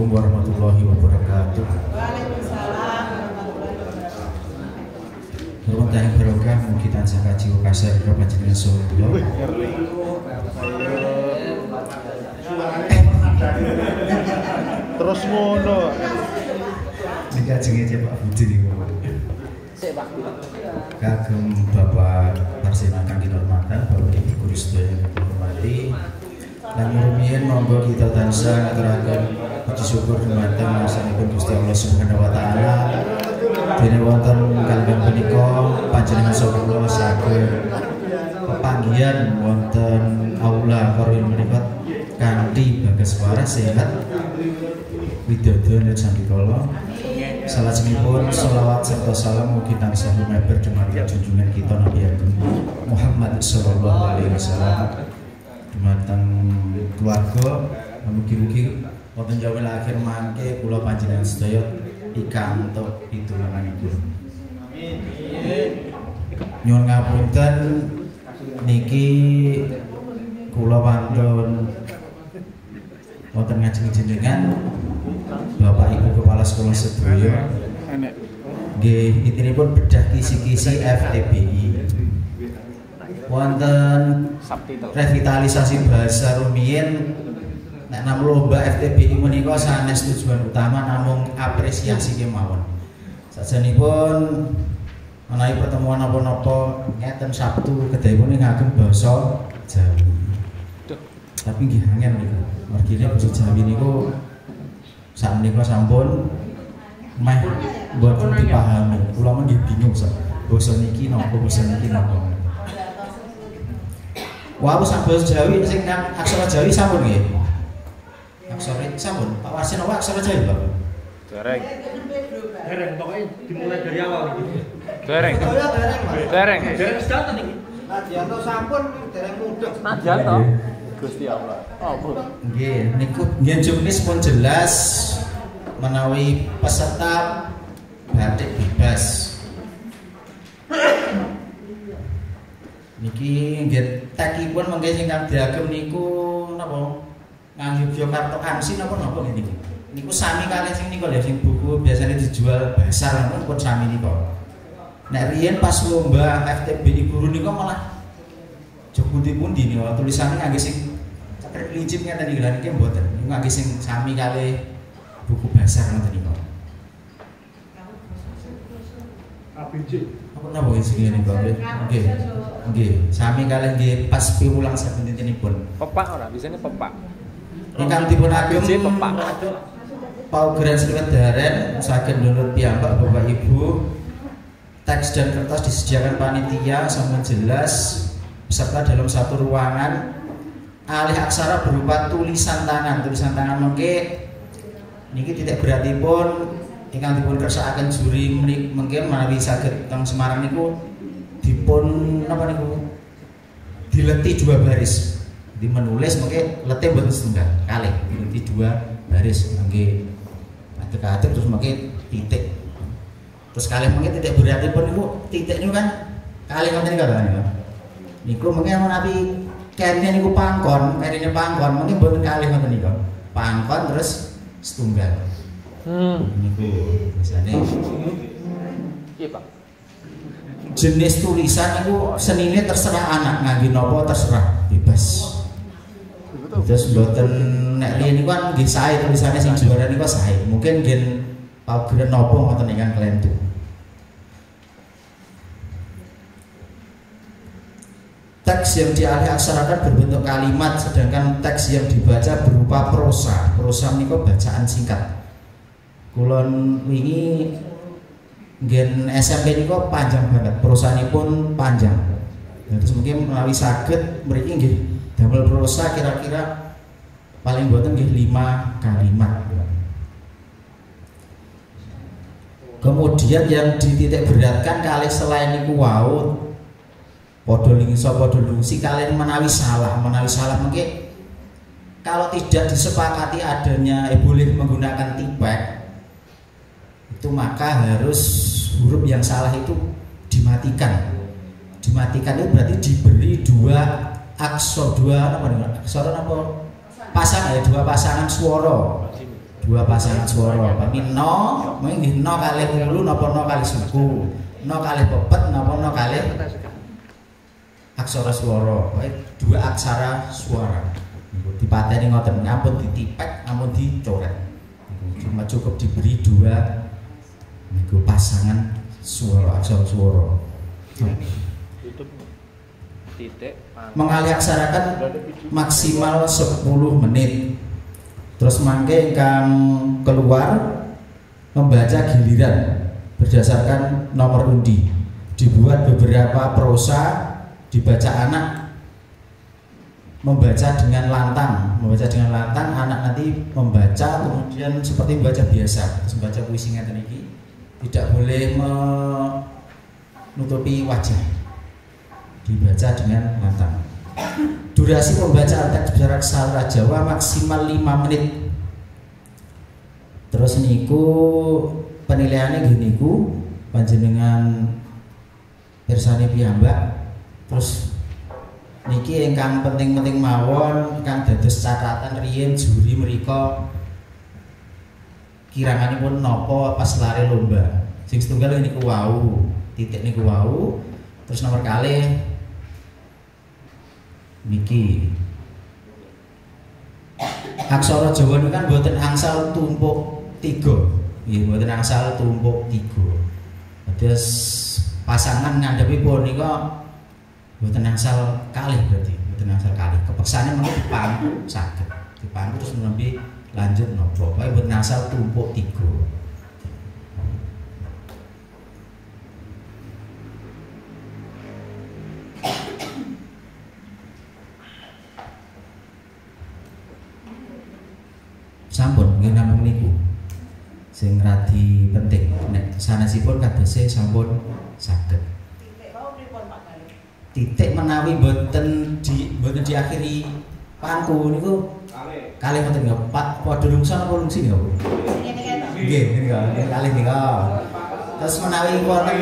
Assalamualaikum warahmatullahi wabarakatuh. Waalaikumsalam warahmatullahi wabarakatuh. Nuwun tayang barokah mugi tansah kaji kasar kula panjenengan sedaya. Terus ngono. Nika jenenge Pak Budi niku. Sik, Pak. Kagem Bapak Parsena kang kinurmatan, Bapak Ibu guru sedaya yang dihormati. Lan rumiyin monggo kita tansah ngaturaken puji syukur dumateng asmanipun Gusti Allah Subhanahu wa taala. Dene wonten kaliyan punika panjenengan saha saged pepanggihan wonten aula Korwil menika kanthi bagas waras sehat widodo nircandikala. Salajengipun sholawat serta salam mugi tansah lumeber dumateng junjungan kita Nabi Agung Muhammad sallallahu alaihi wasallam, dumateng keluarga. Mugi-mugi wonten jawil akhir mangke kula panjenengan sedaya pikantuk pitulunganipun. Nyuwun ngapunten niki kula pantun wonten ngajeng jenengan Bapak Ibu Kepala Sekolah sedaya nggih intinipun bedah kisi-kisi FTBI. Wonten revitalisasi bahasa rumiyin nek namung lomba FTBI menika sanes tujuan utama namung apresiasi kemawon. Sajenipun menawi pertemuan napa-napa ngeten Sabtu kedahipun ngagem basa Jawi. Tapi nggih angel niku. Mergine basa Jawi niku sakmenika sampun meh mboten dipahami. Kula men nggih bingung sak. Basa niki napa, basa niki napa. Wau sak basa Jawi sing kang aksara Jawi sampun nggih. Aksara sampun. Pak Wasin apa aksara Jawi, Pak? Dereng. Dereng pokoknya dimulai dari awal gitu. Dereng. Dereng. Dereng sedanten iki. Nadyanto sampun dereng mudheng. Nadyanto Gusti Allah. Oh, Bu. Nggih, niku nggih jenis pun jelas menawi peserta batik bebas. Niki nggih tekipun mengke sing kang diagem niku napa? Ngangge Yogyakarta Ansi napa nggih niku. Niku sami kalih sing niku lho sing buku biasanya dijual basar pun sami niku. Nek riyen pas lomba FTBI guru niku malah pundi-pundi niku tulisannya ngangge sing cekrek lincip ngeten iki lha niki mboten. Niku ngangge sing sami kalih buku basar ngoten niku. ABJ. Apa napa sing ngene kok nggih. Nggih, sami kalih nggih pas piwulang saben dintenipun. Pepak ora, bisane pepak. Ingkang dipun agem pepak. paugeran sliwet daren saged nurut piyambak Bapak Ibu. Teks dan kertas disediakan panitia sampun jelas beserta dalam satu ruangan. Alih aksara berupa tulisan tangan mengke niki titik beratipun ingkang dipun kersakaken juri mengke menawi saged teng Semarang niku dipun napa niku dileti 2 baris. Di menulis mengke lete mboten setunggal kalih dileti 2 baris mengke adeg-adeg terus mengke titik. Terus kalih mengke titik beratipun niku titik niku kan kalih ngoten niku kan. Niku mengke menawi kerine niku pangkon mungkin mboten kalih ngoten niku. Pangkon terus setunggal. Niku biasane. Iya, Pak. Jenis tulisan niku senine terserah anak ngangge napa terserah bebas. Terus mboten nek riyen niku kan nggih sae tulisane sing juara niku sae. Mungkin nggih paugeran napa ngoten ingkang kelentu. Teks yang dialih aksarakan berbentuk kalimat, sedangkan teks yang dibaca berupa prosa. Prosa niku bacaan singkat. Kulon wingi ngen SMP niku panjang banget, prosanipun panjang. Terus mungkin menawi saged mriki nggih damel prosa kira-kira paling boten nggih 5 kalimat. Kemudian yang dititik beratkan kalih selain niku wau padha lingsa padha lungsi kalian menawi salah mungkin kalau tidak disepakati adanya boleh menggunakan tipek itu maka harus huruf yang salah itu dimatikan itu berarti diberi 2 aksara 2 pasangan suara dua pasangan swara. Pami no, mungkin no kalih wulu napa no kalih suku, no kalih pepet napa no kalih aksara swara. Dua aksara suara. Dipateni ngoten, ampun ditipek, ampun dicoret. Cuma cukup diberi dua pasangan suara aksara swara. Mengaliaksarakan maksimal 10 menit. Terus mangke ingkang keluar membaca giliran berdasarkan nomor undi. Dibuat beberapa prosa, dibaca anak membaca dengan lantang, anak nanti membaca kemudian seperti membaca biasa, terus membaca puisi ngeten iki tidak boleh menutupi wajah, dibaca dengan lantang. Durasi pembacaan teks bahasa Jawa maksimal 5 menit. Terus niku penilaiannya gini ku panjenengan pirsani piyambak. Terus niki ingkang penting-penting mawon ingkang dados catatan riyen juri mriko kiranganipun napa pas lare lomba. Sing setunggal niku wau, titik niku wau. Terus nomor kalih niki aksara Jawa niku kan boten angsal tumpuk 3. Nggih, boten angsal tumpuk 3. Terus pasangan ngandhapipun nika boten angsal kalih berarti, boten angsal kalih. Kepeksane mengko dipangku saged. Dipangku terus nembe lanjut napa. Pokoke boten angsal tumpuk 3. Sampun nggih namung niku sing radi penting nek sanesipun kadose sampun saged. Titik menawi boten diakhiri pangku niku kalih mboten nggih Pak padha lungsa napa lungsi nggih. Nggih kalih nika. Terus menawi wonten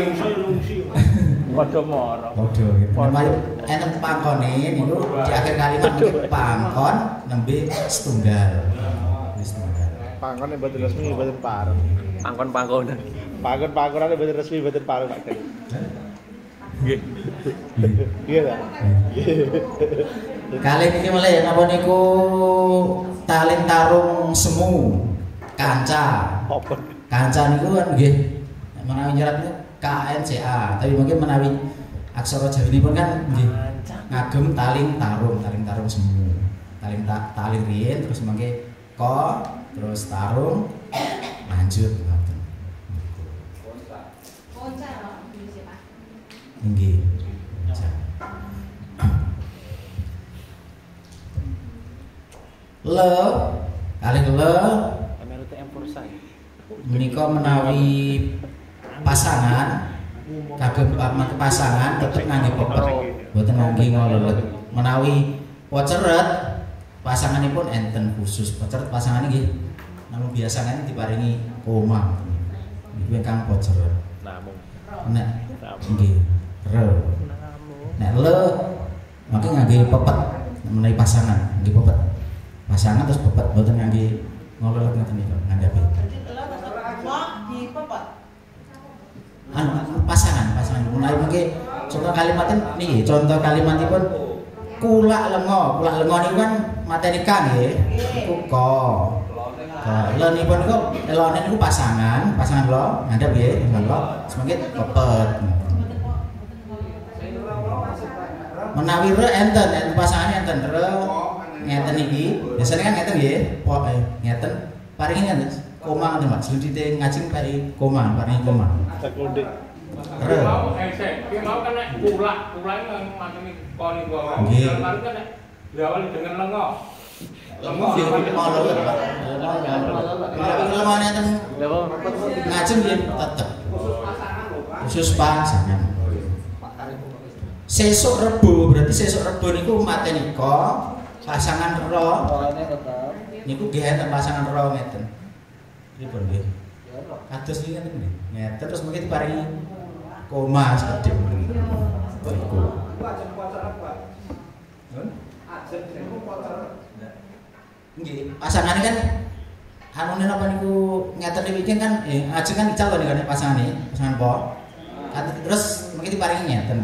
Padha mara. Padha nggih. Menawi enten pangkone niku di akhir kalimat mungkin pangkon nembe setunggal. Pangkon mboten resmi mboten pareng. Pangkon-pangkonan. Pangkon-pangkonane mboten resmi mboten pareng Pak Gani. Nggih. Iya ta? Kali niki melih napa niku taling tarung semu kanca. Apa? Kanca niku kan nggih menawi nyerat niku KNCA, tapi mungkin menawi aksara Jawinipun kan nggih ngagem taling tarung semu. Taling riyen terus mangke ko terus tarung lanjut ngoten. Konca nggih. Le kalih le menika menawi pasangan kagem pasangan tetep ngangge pepet mboten ngangge ngolelet. Menawi poceret pasanganipun enten khusus poceret pasangan nggih namun biasanya diparingi koma niku ingkang poceret. Nek nggih re nek le mangke ngangge pepet menawi pasangan nggih pepet pasangan terus pepet mboten ngangge ngolelet ngoten niku ngandhapi pasangan mulai mungkin contoh kalimatnya nih contoh kalimatipun kulak lengo niku kan mateni kang nggih niku ko lenipun niku elone niku pasangan lo ngandhap nggih lo semangke pepet menawi re enten pasangan enten re ngeten iki biasanya kan ngeten nggih ngeten paringi ngeten koma ngoten Pak seludite ngajeng paringi koma Sakundik. Re. Ki mau kan nek kulak macam iki kon niku wae. Kemarin kan nek diawali dengan lengo. Lengo ngolelet Pak. Lengo ngeten. Ngajeng nggih tetep. Khusus pasangan. Sesuk Rebo berarti sesuk Rebo niku mateni ko pasangan ro. Niku nggih enten pasangan ro ngeten. Pripun nggih? Kados iki ngeten nggih. Ngeten terus mungkin diparingi koma sedhep mriki. Iku. Nggih, pasangane kan Anu napa niku ngeten iki kan ajeng kan ical to nek pasangane, pasangan po. Terus mungkin diparingi ngeten.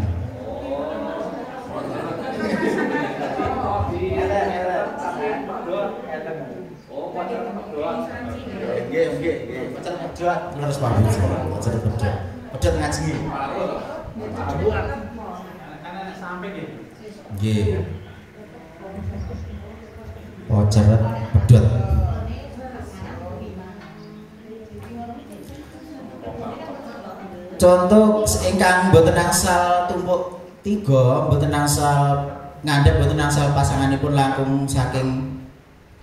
Nggih. Pacar pedhot terus pamit. Pacar pedhot. Pedhot ngaji. Sampai nggih. Nggih. Pacar pedhot. Contoh ingkang mboten angsal tumpuk 3, mboten angsal ngandhap, mboten angsal pasanganipun langkung saking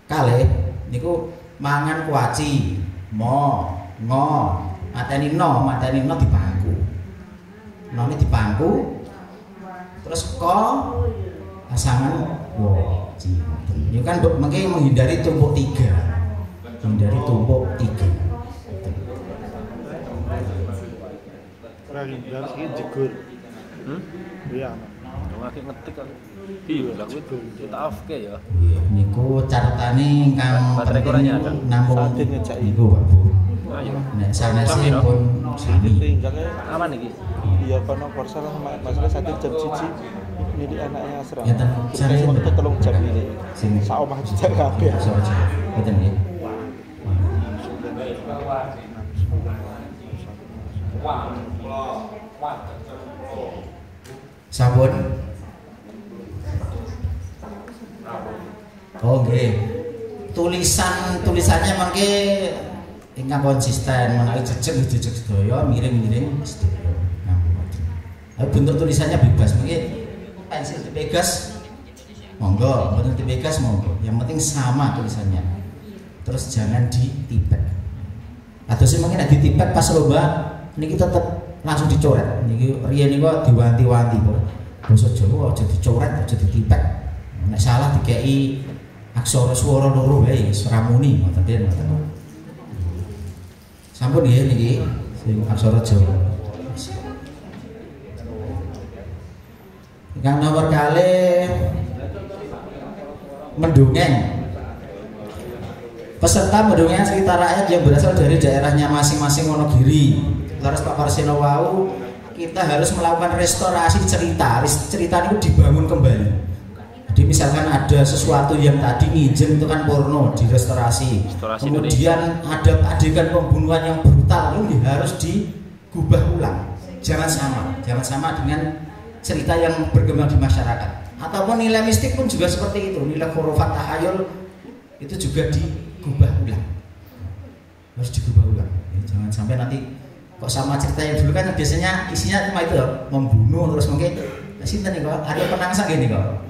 kalih niku mangan kuaci, ngo, mateni no di bangku. None di bangku. Terus pasangan waji. Niku kan mengke menghindari tumpuk 3. Menghindari tumpuk 3. Hindar sih jegur. Iya. Lagi ngetik kan. Iya, lah kuwi ditaafke ya. Niku catatane ingkang penting namung niku Pak Bu. Ayo. Nek sanesipun sami. Tinggalnya Aman iki. iya kono porsel masalah satu jam cici ini anaknya asrama. Ya ten sanesipun itu 3 jam ini. sing Sak omah jejak kabeh. saja. Ngoten nggih. Sabun. Oh nggih. Tulisannya mangke ingkang konsisten, menawi jejeg sedaya, miring sedaya. Nah, bentuk tulisannya bebas, mungkin pensil dipegas monggo, bentuk dipegas monggo. Yang penting sama tulisannya. Terus jangan ditipet. Atau sih mungkin ditipet pas lomba niki tetep langsung dicoret. Niki riyen niku diwanti-wanti kok. Basa Jawa aja dicoret, aja ditipet. Nek salah dikei aksara swara loro wae wis ora muni ngoten den ngoten. Sampun nggih niki sing aksara Jawa. Yang nomor kalih mendongeng. Peserta mendongeng cerita rakyat yang berasal dari daerahnya masing-masing Wonogiri. Laras Pak Parsino wau, kita harus melakukan restorasi cerita. Cerita itu dibangun kembali. Jadi misalkan ada sesuatu yang tadi ngijen itu kan porno, direstorasi. Kemudian ada adegan pembunuhan yang brutal, ini harus digubah ulang. Jangan sama dengan cerita yang berkembang di masyarakat. Ataupun nilai mistik pun juga seperti itu. Nilai khurafat tahayul itu juga digubah ulang. Harus digubah ulang. Jangan sampai nanti kok sama cerita yang dulu kan biasanya isinya cuma itu membunuh terus mungkin sinten nih kok ada penangsa gini kok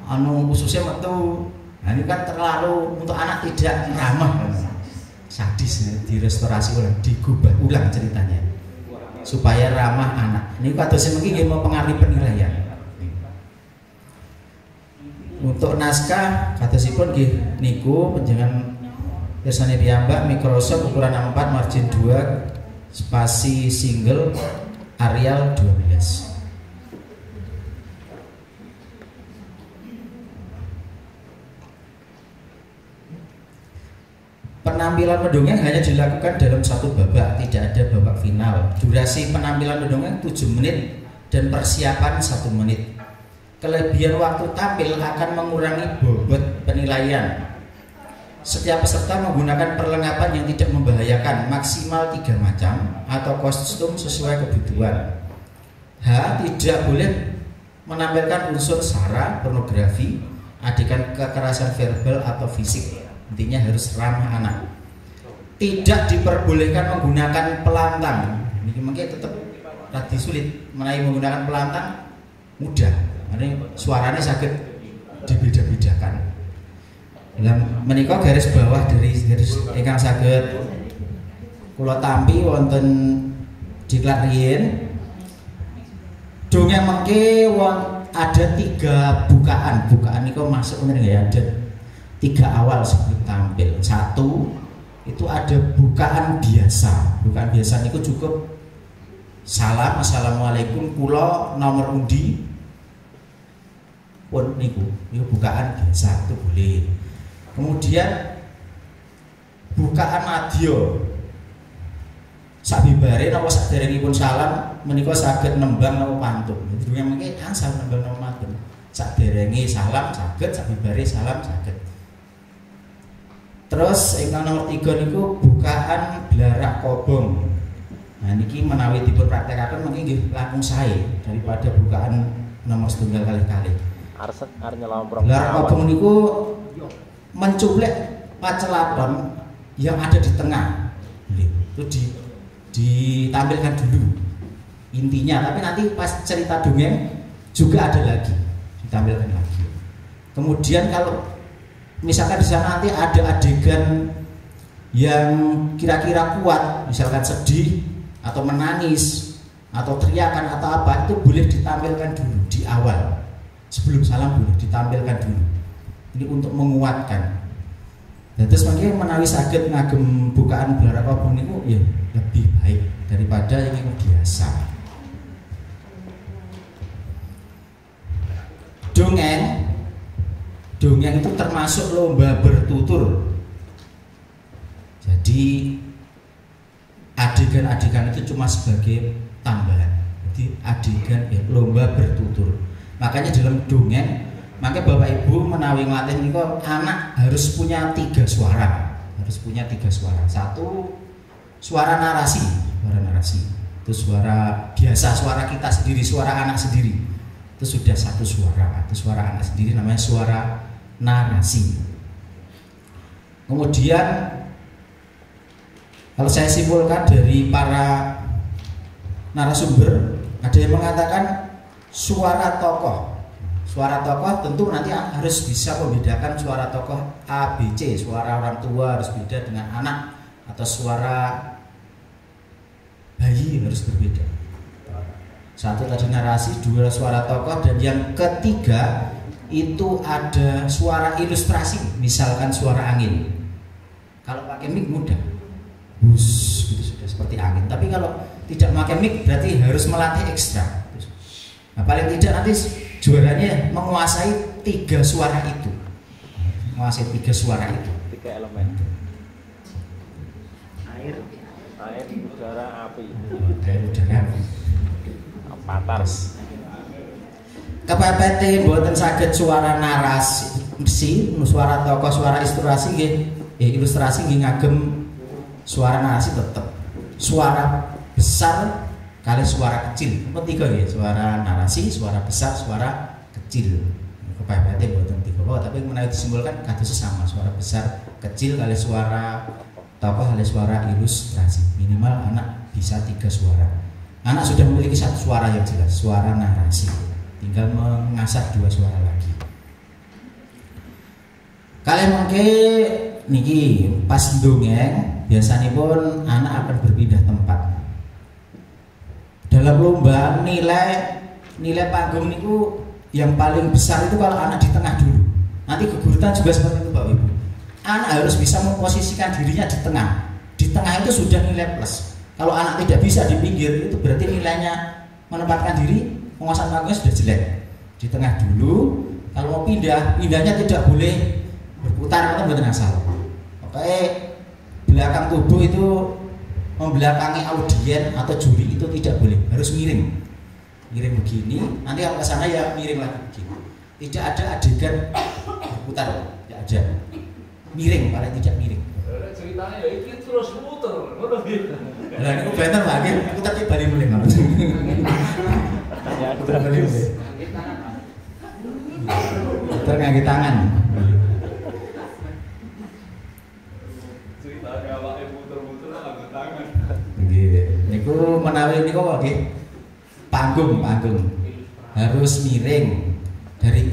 anu khususnya metu. Nah ini kan terlalu untuk anak tidak ramah, sadis direstorasi ulang, digubah ulang ceritanya supaya ramah anak. Ini kata saya mungkin mau pengaruhi penilaian. Untuk naskah kata si pun niku penjangan biasanya piyambak Microsoft ukuran 4 margin 2 spasi single Arial 12. Penampilan mendongeng hanya dilakukan dalam satu babak, tidak ada babak final. Durasi penampilan mendongeng 7 menit dan persiapan 1 menit. Kelebihan waktu tampil akan mengurangi bobot penilaian. Setiap peserta menggunakan perlengkapan yang tidak membahayakan, maksimal 3 macam atau kostum sesuai kebutuhan. Tidak boleh menampilkan unsur sara, pornografi, adegan kekerasan verbal atau fisik. Intinya harus ramah anak. Tidak diperbolehkan menggunakan pelantang. Ini mungkin tetap tadi sulit. Menaik menggunakan pelantang mudah. Ini suaranya sakit dibeda-bedakan. Menika garis bawah dari garis ingkang saged kula tampi wonten diklat riyin. Dongeng mengke ada 3 bukaan. Bukaan niku masuk ngene ya, ada 3 awal sebelum tampil. 1 itu ada bukaan biasa. Bukaan biasa niku cukup salam, assalamualaikum, kula nomor undi pun niku bukaan biasa itu boleh. Kemudian bukaan madya sabibare napa saderengipun salam menika saged nembang napa pantun. Dene mengke angsal nembang napa pantun. Saderenge salam saged, sabibare salam saged. Terus ingkang nomor 3 niku bukaan blarak kobong. Nah niki menawi dipun praktekaken mengki nggih langkung sae daripada bukaan nomor setunggal kali-kali. Arep nyelawan Blarak kobong niku mencuplek pacelaton yang ada di tengah. Itu ditampilkan dulu intinya, tapi nanti pas cerita dongeng juga ada lagi ditampilkan lagi. Kemudian kalau misalkan di sana nanti ada adegan yang kira-kira kuat, misalkan sedih atau menangis atau teriakan atau apa, itu boleh ditampilkan dulu di awal sebelum salam, boleh ditampilkan dulu. Ini untuk menguatkan. Dan terus makanya menawi saged ngagem bukaan blarak kobong niku ya lebih baik daripada yang biasa. Dongeng itu termasuk lomba bertutur. Jadi adegan-adegan itu cuma sebagai tambahan. Jadi adegan ya, lomba bertutur. Makanya dalam dongeng, makanya Bapak Ibu menawi nglatih niku anak harus punya 3 suara. Harus punya 3 suara. 1 suara narasi, Itu suara biasa, suara kita sendiri, suara anak sendiri. Itu sudah 1 suara. Itu suara anak sendiri namanya suara narasi. Kemudian kalau saya simpulkan dari para narasumber, ada yang mengatakan suara tokoh. Suara tokoh tentu nanti harus bisa membedakan suara tokoh A, B, C. Suara orang tua harus beda dengan anak, atau suara bayi harus berbeda. 1 tadi narasi, 2 suara tokoh, dan yang ketiga itu ada suara ilustrasi, misalkan suara angin. Kalau pakai mic mudah, bus gitu sudah seperti angin. Tapi kalau tidak pakai mic berarti harus melatih ekstra. Nah, paling tidak nanti juaranya menguasai 3 suara itu, 3 suara itu. 3 elemen. Air, udara, api. Air, udara, api. Patar. Kepepete mboten saged suara narasi, suara tokoh, suara ilustrasi nggih. Ilustrasi nggih ngagem suara narasi tetep. Suara besar kali suara kecil. Ketiga nggih, suara narasi, suara besar, suara kecil. Kepepete mboten tiga, tapi menawi disimpulkan kados sama, suara besar, kecil kali suara tokoh kali suara ilustrasi. Minimal anak bisa 3 suara. Anak sudah memiliki 1 suara yang jelas, suara narasi. Tinggal mengasah 2 suara lagi. Kalian mengke niki pas dongeng biasanya pun anak akan berpindah tempat. Dalam lomba nilai panggung niku yang paling besar itu kalau anak di tengah dulu. Nanti kegurutan juga seperti itu Bapak Ibu. Anak harus bisa memposisikan dirinya di tengah. Di tengah itu sudah nilai plus. Kalau anak tidak bisa di pinggir, itu berarti nilainya menempatkan diri, penguasaan panggungnya sudah jelek. Di tengah dulu, kalau mau pindahnya tidak boleh berputar atau benar asal. Oke, belakang tubuh itu membelakangi audien atau juri itu tidak boleh, harus miring begini. Nanti kalau ke sana ya miring lagi begini. Tidak ada adegan berputar, tidak ada. Miring, paling tidak miring. Ceritanya ya itu terus muter, ngono gitu. Lah niku bener lagi, putar ki bali mulih ngono. Ya Putar bali mulih. Putar ngangge tangan. Ceritanya awake muter-muter nganggo tangan. Nggih, niku menawi niku nggih panggung harus miring.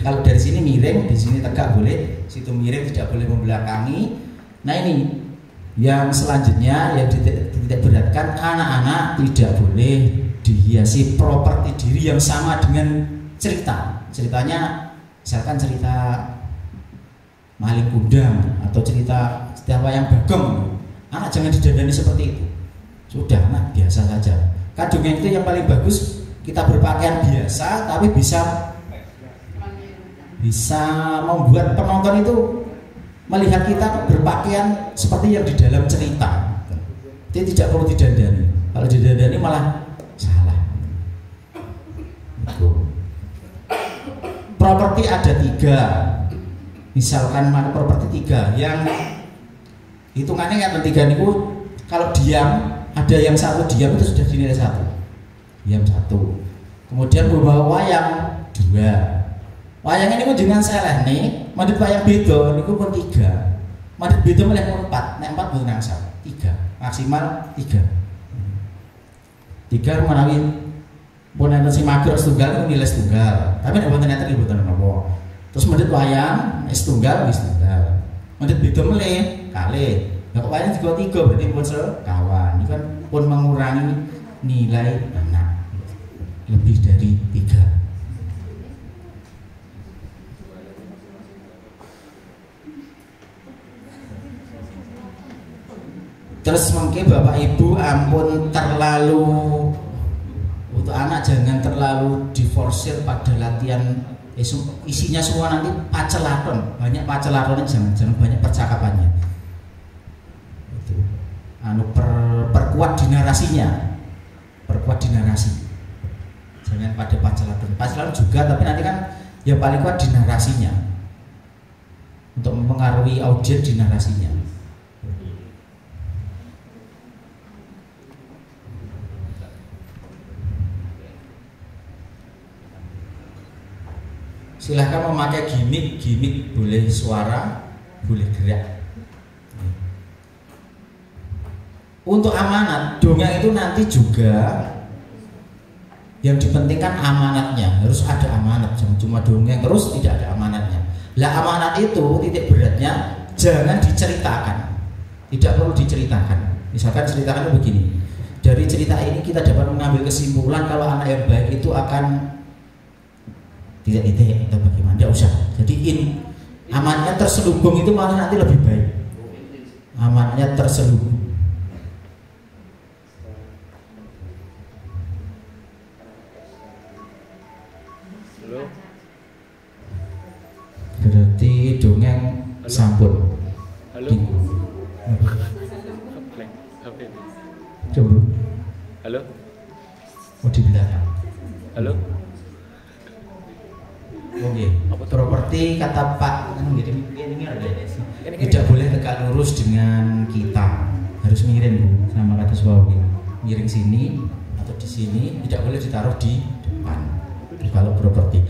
Kalau dari sini miring, di sini tegak boleh, situ miring tidak boleh membelakangi. Nah ini yang selanjutnya yang tidak beratkan, anak-anak tidak boleh dihiasi properti diri yang sama dengan ceritanya misalkan cerita maling kundang atau cerita wayang bagong. Anak jangan didandani seperti itu, sudah anak biasa saja. Kadung yang itu yang paling bagus kita berpakaian biasa tapi bisa membuat penonton itu melihat kita berpakaian seperti yang di dalam cerita. Dia tidak perlu didandani. Kalau didandani malah salah. Properti ada 3. Misalkan properti 3 yang hitungannya yang ketiga niku kalau diam, ada yang satu diam itu sudah dinilai 1. Diam 1. Kemudian bawa wayang 2. Wayang ini pun dengan seleh nih, mandit wayang beda niku pun 3. Mandit beda mulai 4, nek 4 boten angsal 3, maksimal 3. 3 menawi pun enten sing mager setunggal nilai setunggal. Tapi nek boten enten boten napa. Terus mandit wayang setunggal wis setunggal. Mandit beda mulai kali. Nah, wayang juga 3 berarti pun sekawan. Ini kan pun mengurangi nilai anak lebih dari 3. Terus mungkin Bapak Ibu ampun terlalu untuk anak jangan terlalu diforsir pada latihan isinya semua nanti pacelaton, banyak pacelatonnya jangan banyak percakapannya. Itu perkuat di narasinya, perkuat di narasi. Jangan pada pacelaton juga, tapi nanti kan yang paling kuat di narasinya untuk mempengaruhi audiens di narasinya. Silahkan memakai gimmick boleh suara, boleh gerak. Untuk amanat, dongeng itu nanti juga yang dipentingkan amanatnya, harus ada amanat, jangan cuma dongeng terus tidak ada amanatnya. Lah amanat itu titik beratnya jangan diceritakan, tidak perlu diceritakan. Misalkan ceritakan begini, dari cerita ini kita dapat mengambil kesimpulan kalau anak yang baik itu akan tidak atau bagaimana, tidak usah. Jadi amannya terselubung itu malah nanti lebih baik. Amannya terselubung. Halo. Berarti dongeng sampun. Halo. Coba. Halo. Mau di belakang. Halo. Oke, properti kata Pak ini ada tidak boleh tegak lurus dengan kita, harus miring Bu, sama kata suami, miring sini atau di sini, tidak boleh ditaruh di depan. Kalau properti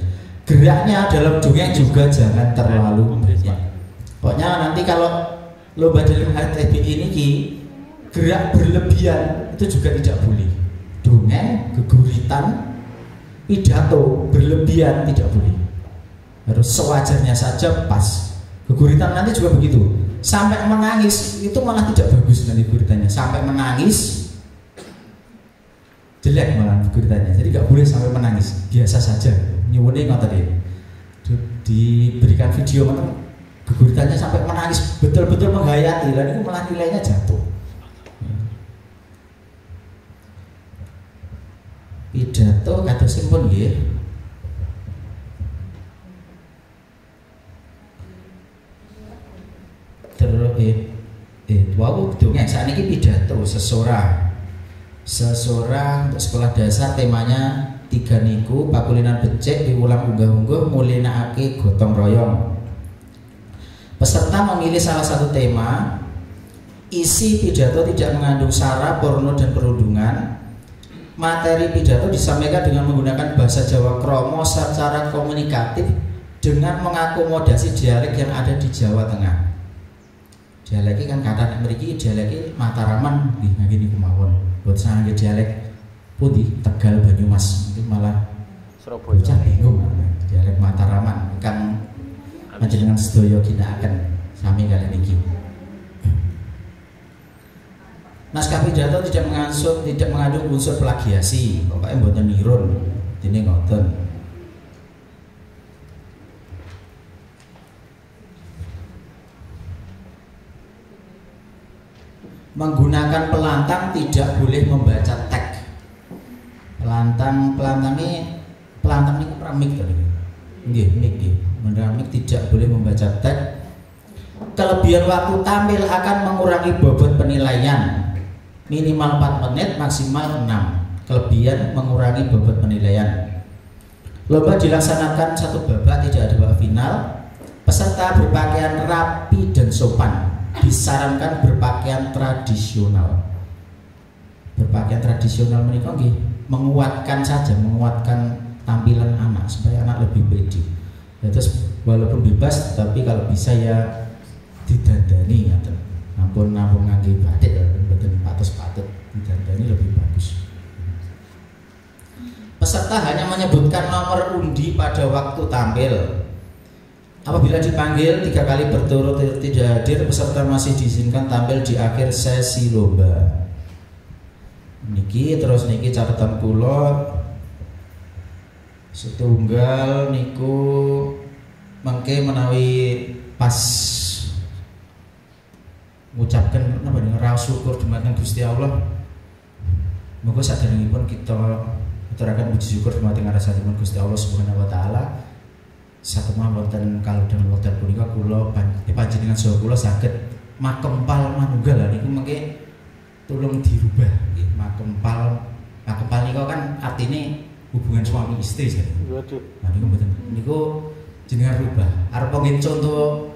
geraknya dalam dongeng juga jangan terlalu banyak. Pokoknya nanti kalau lomba dalam HTB ini gerak berlebihan itu juga tidak boleh. Dongeng, geguritan, pidato berlebihan tidak boleh. Harus sewajarnya saja, pas. Geguritan nanti juga begitu. Sampai menangis itu malah tidak bagus nanti guritannya. Sampai menangis jelek malah guritannya. Jadi nggak boleh sampai menangis. Biasa saja. Nyuwune ngoten iki. Diberikan video geguritannya sampai menangis, betul-betul menghayati. Dan itu malah nilainya jatuh. Pidato kata simpun nggih. Wow, dongeng saat ini pidato seseorang untuk sekolah dasar temanya 3 niku pakulinan becek diulang unggah-ungguh mulinakake gotong royong. Peserta memilih salah satu tema. Isi pidato tidak mengandung sara, porno dan perundungan. Materi pidato disampaikan dengan menggunakan bahasa Jawa kromo secara komunikatif dengan mengakomodasi dialek yang ada di Jawa Tengah. Dialek kan kata mriki dialek Mataraman nggih ngene kemawon. Boten sange dialek pundi Tegal Banyumas mungkin malah Surabaya. Bocah bingung dialek Mataraman kan panjenengan sedaya ginakaken sami kalian iki. Naskah pidato tidak mengandung unsur plagiasi, pokoknya mboten nirun. Dene ngoten. Menggunakan pelantang tidak boleh membaca teks. Pelantang ini keramik tadi. Nggih, mik nggih. Menggunakan mik tidak boleh membaca teks. kelebihan waktu tampil akan mengurangi bobot penilaian. Minimal 4 menit, maksimal 6. Kelebihan mengurangi bobot penilaian. Lomba dilaksanakan satu babak, tidak ada babak final. Peserta berpakaian rapi dan sopan. Disarankan berpakaian tradisional. Berpakaian tradisional menikah menguatkan saja, menguatkan tampilan anak supaya anak lebih pede. Ya, terus walaupun bebas, tapi kalau bisa ya didandani, atau nampun ngangge batik, betul patut didandani lebih bagus. Peserta hanya menyebutkan nomor undi pada waktu tampil. Apabila dipanggil 3 kali berturut-turut tidak hadir, peserta masih diizinkan tampil di akhir sesi lomba. Niki terus niki catatan kula setunggal niku mengke menawi pas ngucapkan napa niku raos syukur dumateng Gusti Allah. Moga saderengipun kita aturaken puji syukur dumateng ngarsanipun Gusti Allah Subhanahu wa taala. Satemah wonten kalodhan wekdal punika kula panjenengan saha kula saged makempal manunggal niku mengke tolong dirubah nggih. Makempal niku kan artine hubungan suami istri jadi. Waduh. Nah niku mboten niku jenengan rubah. Arep nggih contoh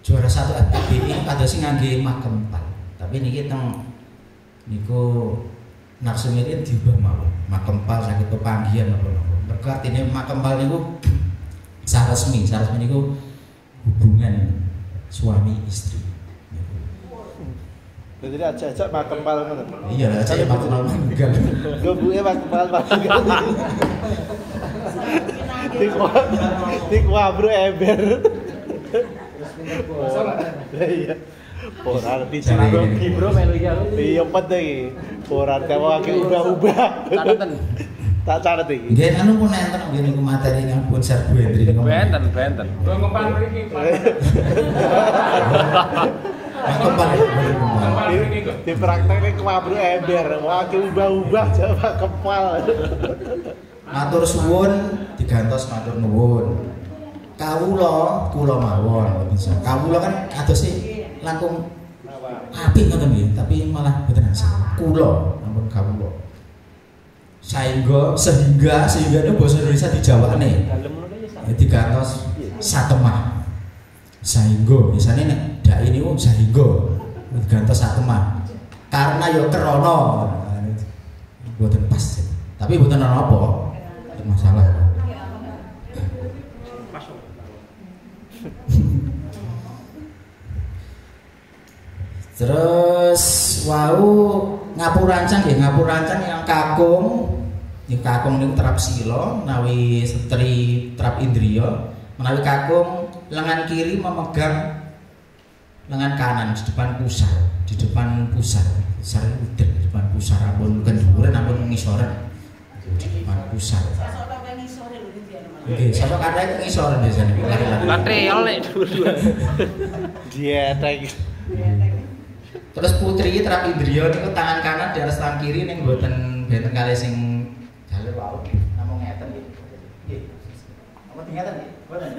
juara 1 FPBI kados sing ngangge makempal. Tapi niki teng niku nafsu mirin diubah mawon. Makempal saged pepanggihan napa-napa. Mergo artine makempal niku saresmi niku hubungan suami istri. Jadi ajak-ajak makempal ngono. Iya, ajak makempal manunggal. Gobuke makempal manunggal. Tik wabru ember. Iya. Ora dicari Bro melu iki aku. iya pede iki. Ora kamu akeh ubah-ubah. Catatan. Tak catet iki. Nggih anu pun enten nggih niku materi pun Serbu Hendri niku. Benten. Ngompan mriki. Makempal. Di prakteknya kewabru ember. Wah akeh ubah-ubah Jawa kepal. Matur suwun digantos matur nuwun. Kawula kula mawon bisa. Kawula kan ados langkung apik ngoten nggih, tapi malah boten asal. Kula ampun kawula. Sehingga itu bahasa Indonesia dijawane. Digantos satemah. Sehingga biasanya nek dak ini sehingga digantos satemah. Karena yo krana boten pas. Tapi boten ana apa. Masalah. Terus wau ngapurancang yang kakung. Yang kakung niku terap sila, menawi setri terap indriya, menawi kakung lengan kiri memegang lengan kanan di depan pusar, pusar udan di depan pusar, ampun kendhuwuran ampun ngisoran di depan pusar. Oke, sosok ada yang ngisoran biasanya. Material nek dua-dua. Dietek. Terus putri terap indriya niku tangan kanan di atas tangan kiri ning mboten benten kalih sing jalur wau. Namung ngeten nggih. Nggih. Apa ngeten nggih? Boten.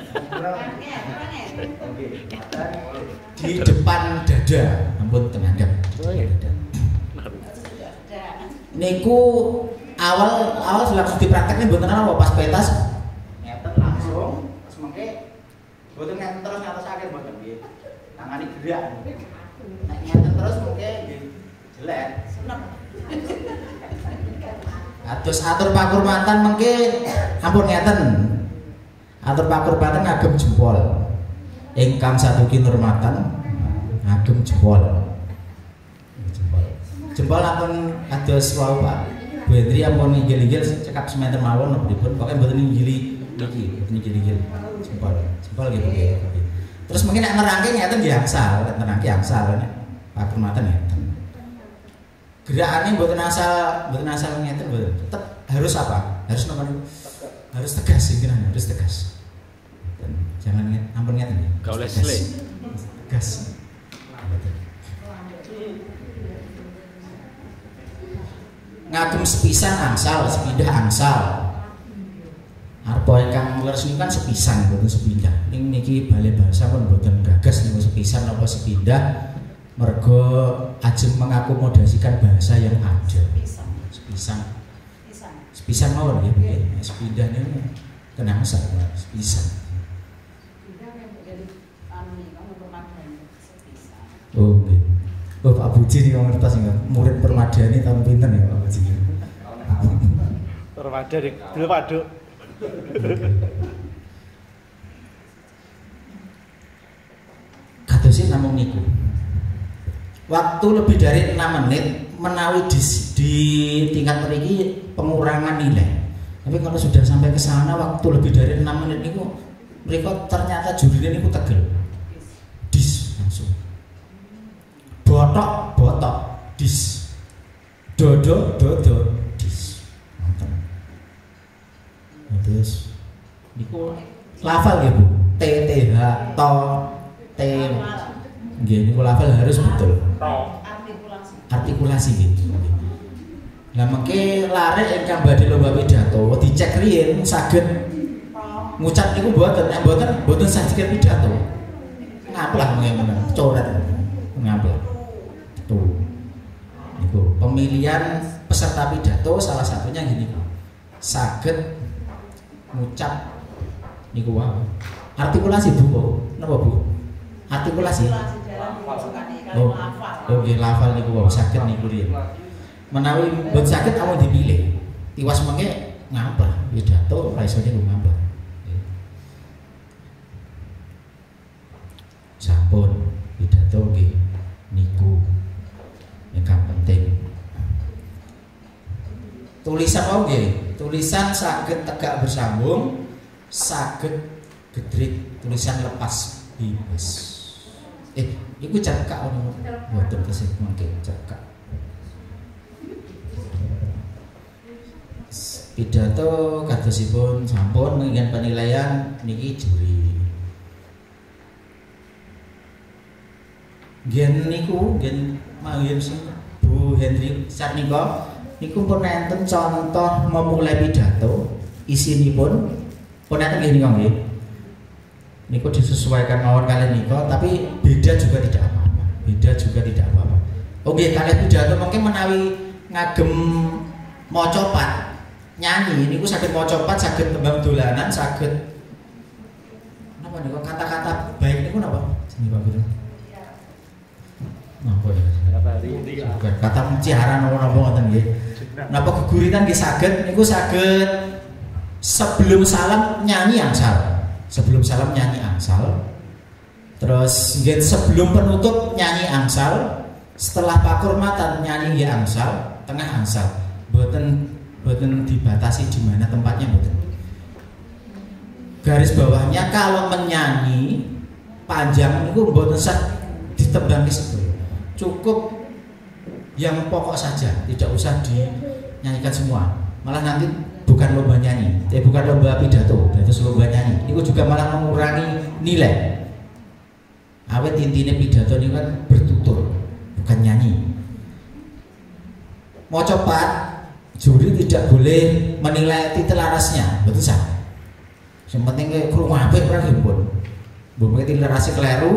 Oke. Di depan dada, ampun tengadap. Niku awal langsung dipraktekne mboten ana pas pentas ngeten langsung terus mengke mboten ngeten terus ngatusake mboten nggih. Tangane gerak. Nek ngeten terus mengke nggih jelek. Atus atur pakur mantan mengke ampun ngeten. Atur pakur mantan ngagem jempol. Ingkang saduki nurmatan ngagem jempol. Jempol ampun kados wau Pak. Bu Hendri ampun nginggil-inggil cekap sementen mawon napa dipun pokoke mboten nginggili niki, nginggil-inggil jempol. Jempol nggih nggih. Terus mungkin nek nerangke ngeten nggih angsal, nek nerangke angsal nek pakur mantan ngeten. Gerakane mboten asal ngeten mboten. Tetep harus apa? Harus napa niku? Harus tegas pikiran, harus tegas. Jangan ampun ngeten nggih. Gak oleh sle. Tegas. Ngagem sepisan angsal, sepindah angsal. Arpa ingkang leres niku kan sepisan, boten sepindah. Ning niki bale bahasa pun boten gagas niku sepisan apa sepindah mergo ajeng mengakomodasikan bahasa yang ada. Sepisan mawon nggih. Sepindah niku kenang sak sepisan. Oh nggih. Oh Pak Buji niku ngertos niku murid Permadani tahun pinten ya Pak Buji. Permadani dulu Paduk. Kadosé namung niku. Waktu lebih dari 6 menit menawi di tingkat mriki pengurangan nilai. Tapi kalau sudah sampai ke sana waktu lebih dari 6 menit niku mereka ternyata jurinya niku tegel. Dis langsung. Botok, dis. Dodo, dis. Nonton. Terus niku lafal ya Bu. TTH to T. Nggih niku lafal harus betul. Artikulasi gitu. Lah mengke larek ingkang badhe lomba pidato dicek riyen saged ngucap niku mboten saged pidato. Ngamplah mengene coret. Ngamplah. Tuh. Niku pemilihan peserta pidato salah satunya gini. Saged ngucap niku wae. Artikulasi Bu, napa Bu? Artikulasi. Oh, nggih lafal niku wae saged niku riyen. Menawi mboten saged awak dipilih. Tiwas mengke ngamplah pidato ora iso niku ngamplah. Sampun pidato nggih niku ingkang penting. Tulisan wae nggih, tulisan saged tegak bersambung, saged gedrik, tulisan lepas bebas. Iku cerkak ono mboten kesih mangke cerkak. Pidato kadosipun sampun ingkang penilaian niki juri. Gen niku gen mawon Bu Hendri Sarniko niku pun enten contoh memulai pidato isinipun pun enten nggih nggih. Niku disesuaikan mawon kalian niko tapi beda juga tidak apa-apa. Beda juga tidak apa-apa. Oke kalian pidato mungkin menawi ngagem maca pat nyanyi niku saged maca pat saged tembang dolanan saged napa niku kata-kata baik niku napa jenenge Pak Guru? Napa ya? Kata ciaran napa ngoten nggih. Napa geguritan nggih saged niku saged sebelum salam nyanyi angsal. Sebelum salam nyanyi angsal. Terus nggih sebelum penutup nyanyi angsal, setelah pakurmatan nyanyi nggih angsal, tengah angsal. Boten dibatasi di mana tempatnya boten. Garis bawahnya kalau menyanyi panjang itu boten usah ditembang sebelum. Cukup yang pokok saja, tidak usah dinyanyikan semua. Malah nanti bukan lomba nyanyi, bukan lomba pidato, itu lomba nyanyi. Itu juga malah mengurangi nilai. Awet intinya pidato ini kan bertutur, bukan nyanyi. Mau cepat, juri tidak boleh menilai titelarasnya, betul sah. Yang penting kayak kurung apik ora pun. Mbok titelarasnya keliru,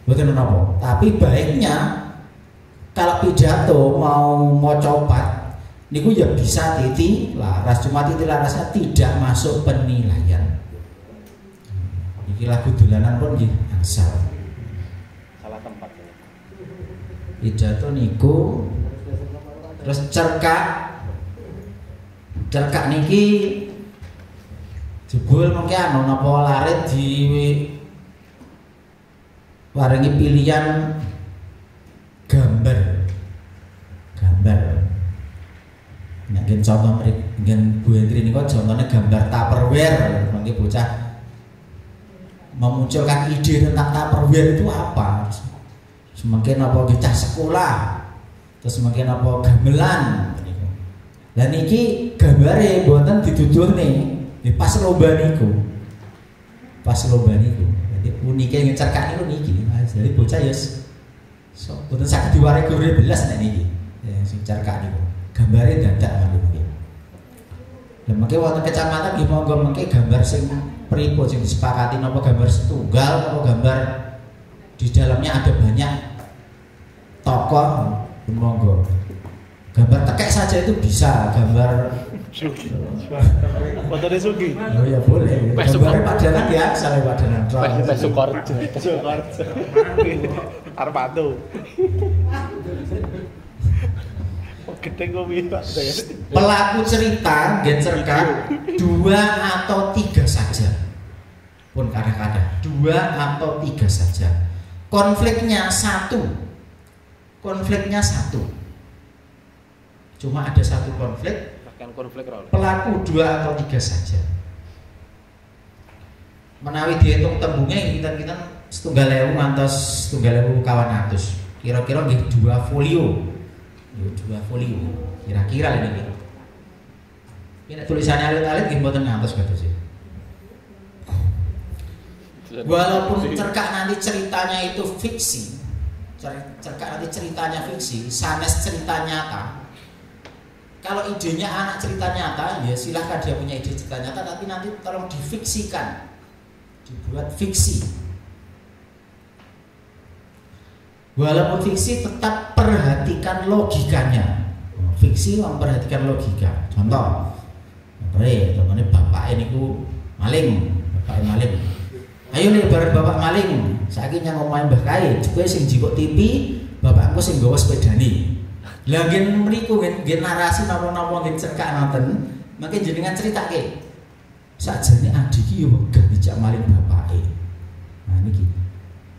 betul napa. Tapi baiknya kalau pidato mau copat niku ya bisa titik laras, cuma titik larasnya tidak masuk penilaian. Iki lagu dolanan pun nggih asal. Salah tempat. Pidato niku terus cerkak niki jebul mungkin anu napa larit di warengi pilihan gambar. Mungkin contoh mungkin Bu Hendri ini kok contohnya gambar Tupperware, mungkin bocah memunculkan ide tentang Tupperware itu apa? Semakin apa kita sekolah, terus semakin apa gamelan. Dan niki gambare buatan dituduh nih, pas lomba niku, Jadi uniknya ngecerkan itu niki, jadi bocah yes, so buatan sakit diwarai gurih belas nih niki, sing cerkan niku. Gambarnya dadak mungkin. Dan mungkin waktu kecamatan di monggo mungkin gambar sing pripun sing disepakati napa gambar setunggal napa gambar di dalamnya ada banyak tokoh monggo. Gambar tekek saja itu bisa, gambar Fotonya Sugi. oh ya boleh. Gambarnya padanan ya, saya padanan. Sukorjo. Arpato. Gede kok Pak. Pelaku cerita cerkat 2 atau 3 saja. Pun kadang-kadang 2 atau 3 saja. Konfliknya satu. Cuma ada satu konflik. Konflik Pelaku 2 atau 3 saja. Menawi dihitung tembungnya kita 1.000 ngantos 1.000 kawan atus. Kira-kira nggih 2 folio. 2 folio. Kira-kira ini. Ini tulisannya alit-alit nggih mboten ngantos kados sih. Walaupun cerkak nanti ceritanya itu fiksi. Cerkak nanti ceritanya fiksi, sanes cerita nyata. Kalau idenya anak cerita nyata, ya silahkan dia punya ide cerita nyata, tapi nanti tolong difiksikan, dibuat fiksi. Walaupun fiksi, tetap perhatikan logikanya. Fiksi memperhatikan logika. Contoh, contohnya bapak ini ku maling, Ayo nih bareng bapak maling, saiki nyang omahe Mbah Kae, juga sing jikok TV, bapakku sing nggawa sepedane. Lah ngen mriku ngen narasi napa-napa ngen cerkak nonton, mangke jenengan critake. Sakjane adik iki yo wegah dijak maling bapake. Nah niki.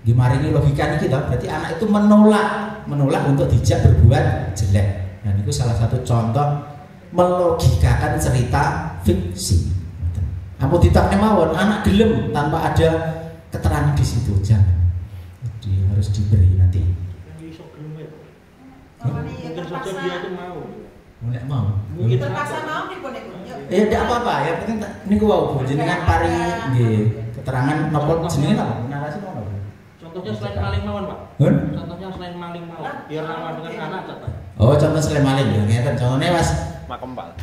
Nggih maringi logika niki to, berarti anak itu menolak untuk dijak berbuat jelek. Dan itu salah satu contoh melogikakan cerita fiksi. Ampun ditakne mawon anak gelem tanpa ada keterangan di situ jangan. Jadi harus diberi nanti. Mungkin saja dia itu mau. Nek mau. Mungkin terpaksa mau nih pun itu. Ya tidak apa-apa, ya penting niku wau jenengan pari nggih keterangan napa jenenge napa? Narasi napa? Contohnya selain maling mawon, Pak. Contohnya selain maling mawon. Biar nama dengan anak contoh. Oh, contoh selain maling ya ngeten. Contohnya Mas Makempal.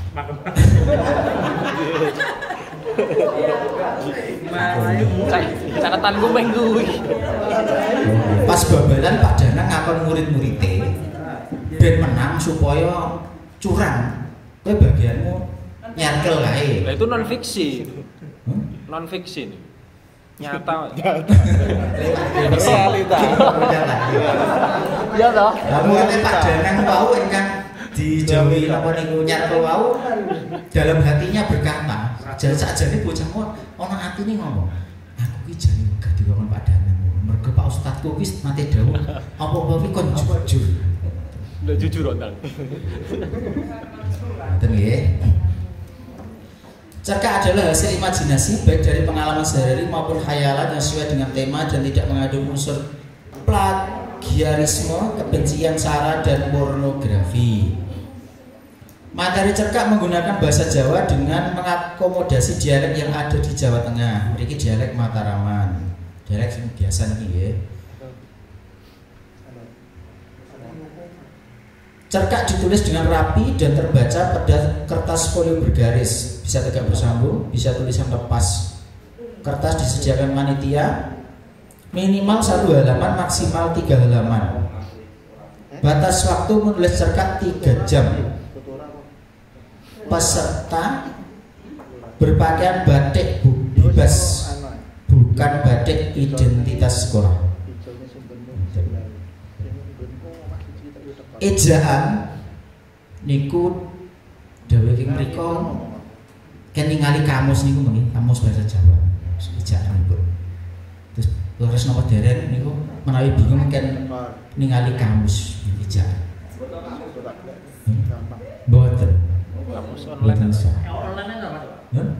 Catatan gue minggu. Pas babalan Pak Danang ngakon murid-muride ben menang supaya curang. Kowe bagianmu nyakel kae. Lah itu non fiksi. Non fiksi. Nyata. Realita. Ya toh. Lalu Pak Danang wau ingkang dijauhi napa niku nyakel wau dalam hatinya berkata, jan sakjane bocahmu ana atine ngomong, aku ki jane gak dikon Pak Danang. Mergo Pak Ustadku wis nate dawuh, apa-apa ki kon jujur. Ndak jujur ondang. Ngoten nggih. Cerkak adalah hasil imajinasi baik dari pengalaman sehari-hari maupun khayalan yang sesuai dengan tema dan tidak mengandung unsur plagiarisme, kebencian sara dan pornografi. Materi cerkak menggunakan bahasa Jawa dengan mengakomodasi dialek yang ada di Jawa Tengah. Mriki dialek Mataraman. Dialek sing biasa niki nggih. Cerkak ditulis dengan rapi dan terbaca pada kertas folio bergaris, bisa tegak bersambung, bisa tulisan lepas. Kertas disediakan panitia, minimal 1 halaman, maksimal 3 halaman. Batas waktu menulis cerkak 3 jam. Peserta berpakaian batik bebas, bukan batik identitas sekolah. Ejaan niku dawuh ing mriku ken ningali kamus niku mengki kamus bahasa Jawa. Ejaan niku. Terus napa dereng niku menawi bingung ken ningali kamus ejaan. Mboten. Kamus online. Online enggak, Mas?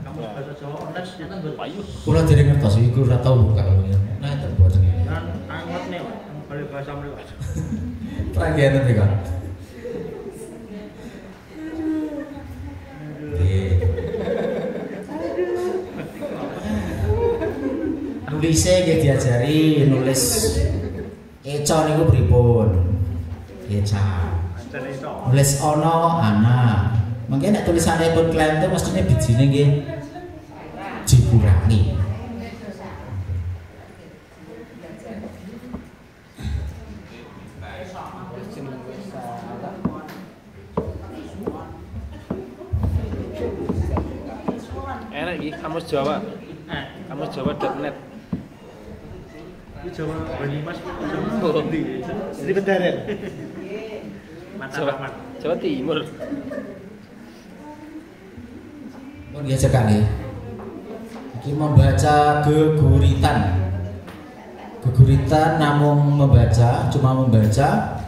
Kamus bahasa Jawa online ternyata mboten. Payu. Kula dereng ngertos iku ora tau buka kula. Nah, itu mboten. Kan anget nih, Pak. Balik bahasa mriku. Tragian mereka. Nulisnya nggih diajari nulis eca niku pripun? Eca. Nulis ono ana. Mungkin nek tulisannya pun klaim itu mestinya bijine nggih dikurangi. enak iki kamus Jawa. Kamus Jawa.net. Ini Jawa Banyumas, Jawa Oh. Di Bedaren. Jawa Timur. Pun biasa kali. Iki membaca geguritan. Geguritan namun membaca, cuma membaca.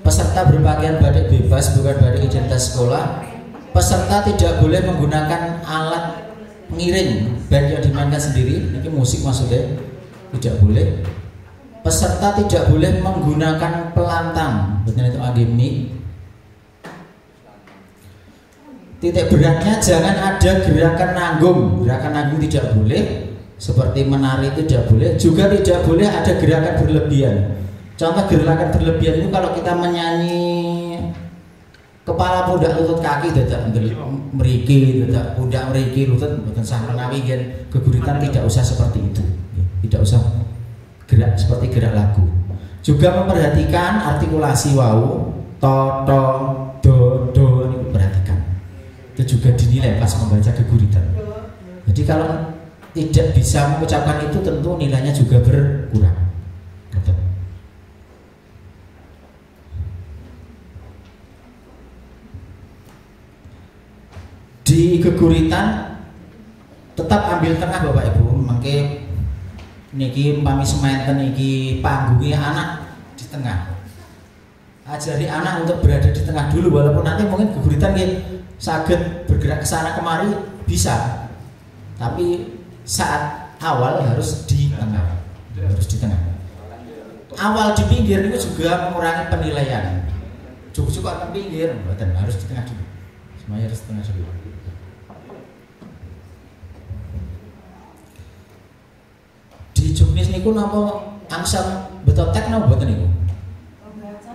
Peserta berpakaian batik bebas, bukan batik identitas sekolah. Peserta tidak boleh menggunakan alat pengiring band yang dimainkan sendiri. Ini musik maksudnya, tidak boleh. Peserta tidak boleh menggunakan pelantang, betul itu agimik. Titik beratnya jangan ada gerakan nanggung. Gerakan nanggung tidak boleh. Seperti menari tidak boleh. Juga tidak boleh ada gerakan berlebihan. Contoh gerakan berlebihan itu kalau kita menyanyi kepala pundak lutut kaki tidak meriki, tidak pundak meriki lutut bukan sah menawi geguritan tidak usah seperti itu. Tidak usah gerak seperti gerak lagu. Juga memperhatikan artikulasi wau, to, do ini perhatikan. Itu juga dinilai pas membaca geguritan. Jadi kalau tidak bisa mengucapkan itu tentu nilainya juga berkurang. Betul. Di geguritan tetap ambil tengah Bapak Ibu, mangke niki umpami semanten niki panggungnya anak di tengah. Ajari anak untuk berada di tengah dulu, walaupun nanti mungkin geguritan saged bergerak ke sana kemari bisa. Tapi saat awal harus di tengah. Harus di tengah. Awal di pinggir itu juga mengurangi penilaian. Cukup-cukup ke pinggir, betul, harus di tengah dulu. Semuanya harus di tengah dulu. Di juknis niku napa angsal betul tek napa mboten niku?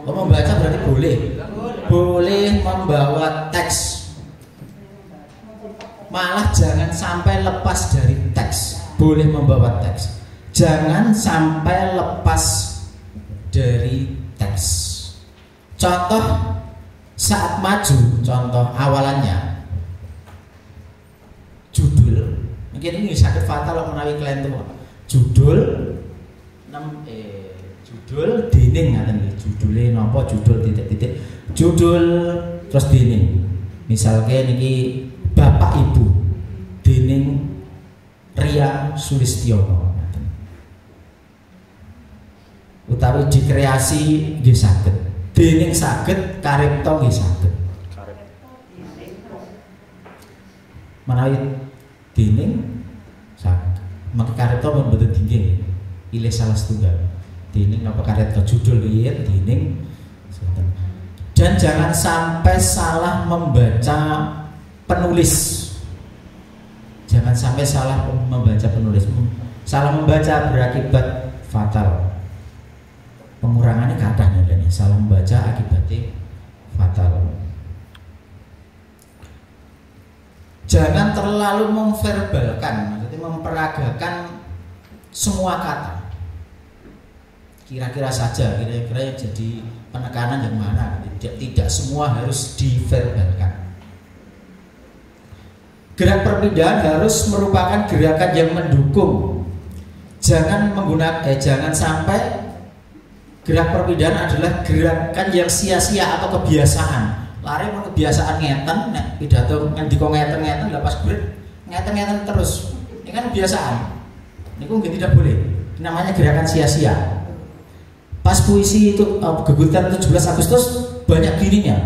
Membaca berarti boleh. Boleh membawa teks. Malah jangan sampai lepas dari teks. Boleh membawa teks. Jangan sampai lepas dari teks. Contoh saat maju, contoh awalannya judul. Mungkin ini sakit fatal menawi klien tuh. Judul judul dening ngaten iki. Judule napa judul titik-titik. Judul terus dening. Misalnya niki Bapak Ibu dening Ria Sulistiono. Utawi dikreasi nggih saged. Dening saged karipta nggih saged. Menawi dening saged. Maka karipta pun betul tinggi. Pilih salah setunggal. Dening napa karipta judul riyen dening. Dan jangan sampai salah membaca penulis. Jangan sampai salah membaca penulis. Salah membaca berakibat fatal. Pengurangannya katanya nih. Salah membaca akibatnya fatal. Jangan terlalu memverbalkan, maksudnya memperagakan semua kata. Kira-kira saja, kira-kira jadi penekanan yang mana? Tidak semua harus diverbalkan. Gerak perpindahan harus merupakan gerakan yang mendukung. Jangan jangan sampai gerak perpindahan adalah gerakan yang sia-sia atau kebiasaan. Lari mau kebiasaan ngeten, nek pidato ngendika ngeten-ngeten lepas berit ngeten-ngeten terus. Ini kan kebiasaan. Ini kok tidak boleh. Namanya gerakan sia-sia. Pas puisi itu geguritan 17 Agustus banyak gininya.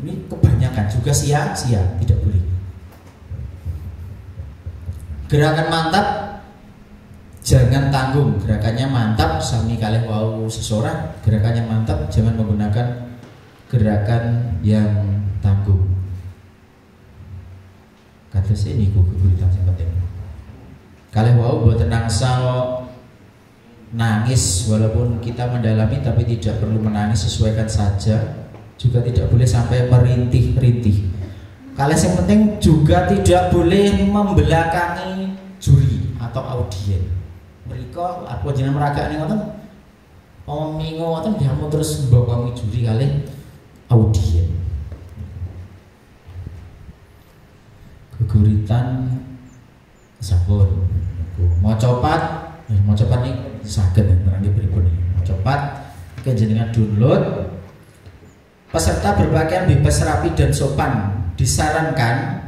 Ini kebanyakan juga sia-sia, tidak boleh. Gerakan mantap jangan tanggung, gerakannya mantap sami kalih wau seseorang, gerakannya mantap jangan menggunakan gerakan yang tanggung. Kata saya ini geguritan yang penting. Kalih wau buat angsal nangis walaupun kita mendalami tapi tidak perlu menangis, sesuaikan saja. Juga tidak boleh sampai merintih-rintih. Kalih yang penting juga tidak boleh membelakangi juri atau audien. Mereka aku jeneng meragakne ngoten. Omingo ngoten diamu terus mbokongi juri kalih audien. Geguritan Jenengan download. Peserta berpakaian bebas rapi dan sopan disarankan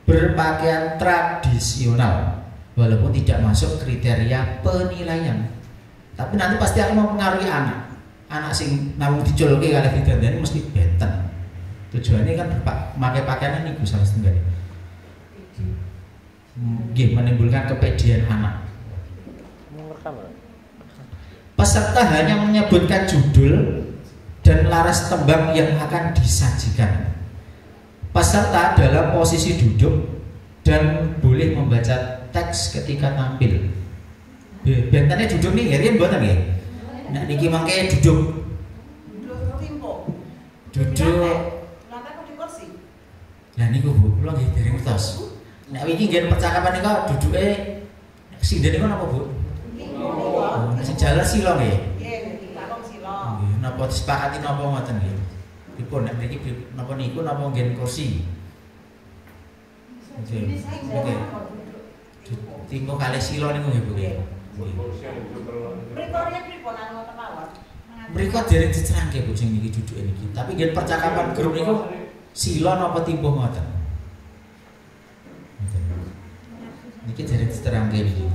berpakaian tradisional walaupun tidak masuk kriteria penilaian. Tapi nanti pasti akan mempengaruhi anak sing namung dicoloke kalih didandani mesti benten. Tujuannya kan memakai pakaian ini salah setunggal. Menimbulkan kepedean anak. Peserta hanya menyebutkan judul dan laras tembang yang akan disajikan. Peserta dalam posisi duduk dan boleh membaca teks ketika tampil. Bentennya duduk nih, ya mboten nggih. Nek niki mangke duduk. Duduk. Lah niku Bu, kula nggih dereng ngertos. Nek iki nggih percakapan niku duduke sinden niku napa Bu? Sing jalan sila nggih. Nggih, takon sila. Nggih, napa disepakati napa ngoten nggih. Dipun nek mriki napa niku napa nggih kursi. Nggih. Nggih. Timpo kalih sila niku nggih Bu nggih. Mriku pripun anu ngoten mawon? Mriku dereng dicerangke Bu sing niki duduke niki. Tapi nggih percakapan grup niku sila napa timpo ngoten. Niki dereng diterangke niki.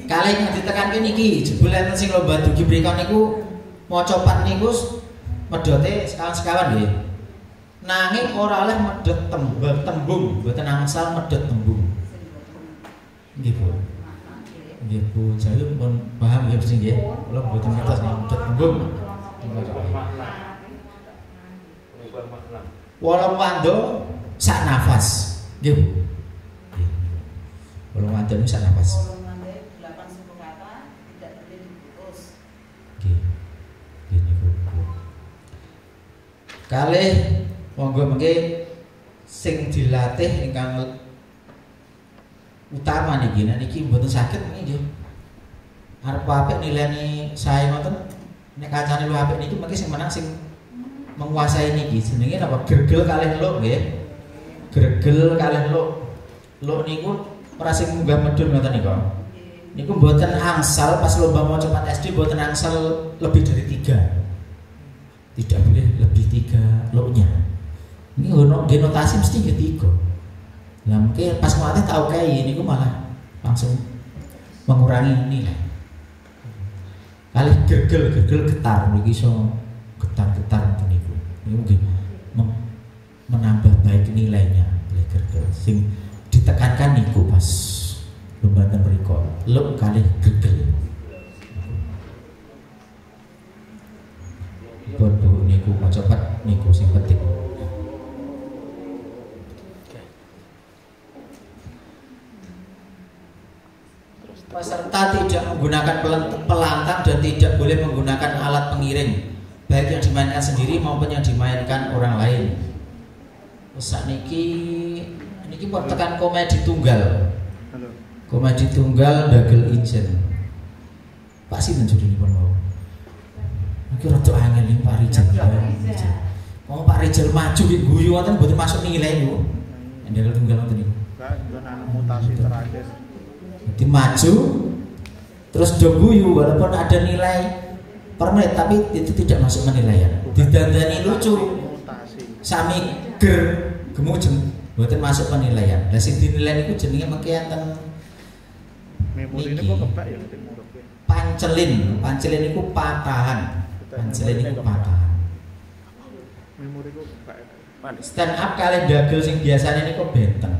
Kali yang ditekanke niki jebul enten sing lomba dugi mriku niku maca pat niku medote sekawan nggih. Nanging ora oleh medhot tembung, mboten angsal medhot tembung. Nggih Bu. Nggih Bu, jalu pun paham ya sing nggih. Kula mboten ngertos medhot tembung. Walau wando sak nafas. Nggih Bu. Walau wando sak nafas. Kalih monggo mengke sing dilatih ingkang utama niki niki mboten saged nggih. Arep apik nilai sae ngoten nek kancane luwih apik niki mengke sing menang sing menguasai niki jenenge napa gregel kalih luk nggih. Gregel kalih luk. Luk niku ora sing munggah medhun ngoten niku. Niku mboten angsal pas lomba maca pat SD mboten angsal lebih dari 3. Tidak boleh lebih 3 luknya. Ini ono denotasi mesti ketiga. Lah mungkin pas mati tahu kayak ini, malah langsung mengurangi nilai. Kali gergel getar, begitu so getar niku. Ini mungkin menambah baik nilainya oleh gergel. Sing ditekankan niku pas lomba mriku. Luk kali gergel. Bodoh niku mau cepat niku sing penting. Peserta tidak menggunakan pelantang dan tidak boleh menggunakan alat pengiring, baik yang dimainkan sendiri maupun yang dimainkan orang lain. Saat niki buat tekan komedi tunggal. Komedi tunggal dagel ijen. Pak sih menjadi pun mau. Iki rada angel ning Pak Rijal. Mau Pak Rijal maju ki guyu wonten mboten masuk nilai niku. Ndel tunggal wonten niku. Mutasi terakhir. Jadi maju terus do guyu walaupun ada nilai per menit tapi itu tidak masuk penilaian. Didandani lucu. Sami gemujeng mboten masuk penilaian. Lah sing dinilai niku jenenge mengke enten memori niku kebak ya pancelin niku patahan. Pancelin niku patahan. Memoriku stand up kali dagel sing biasanya niku benten.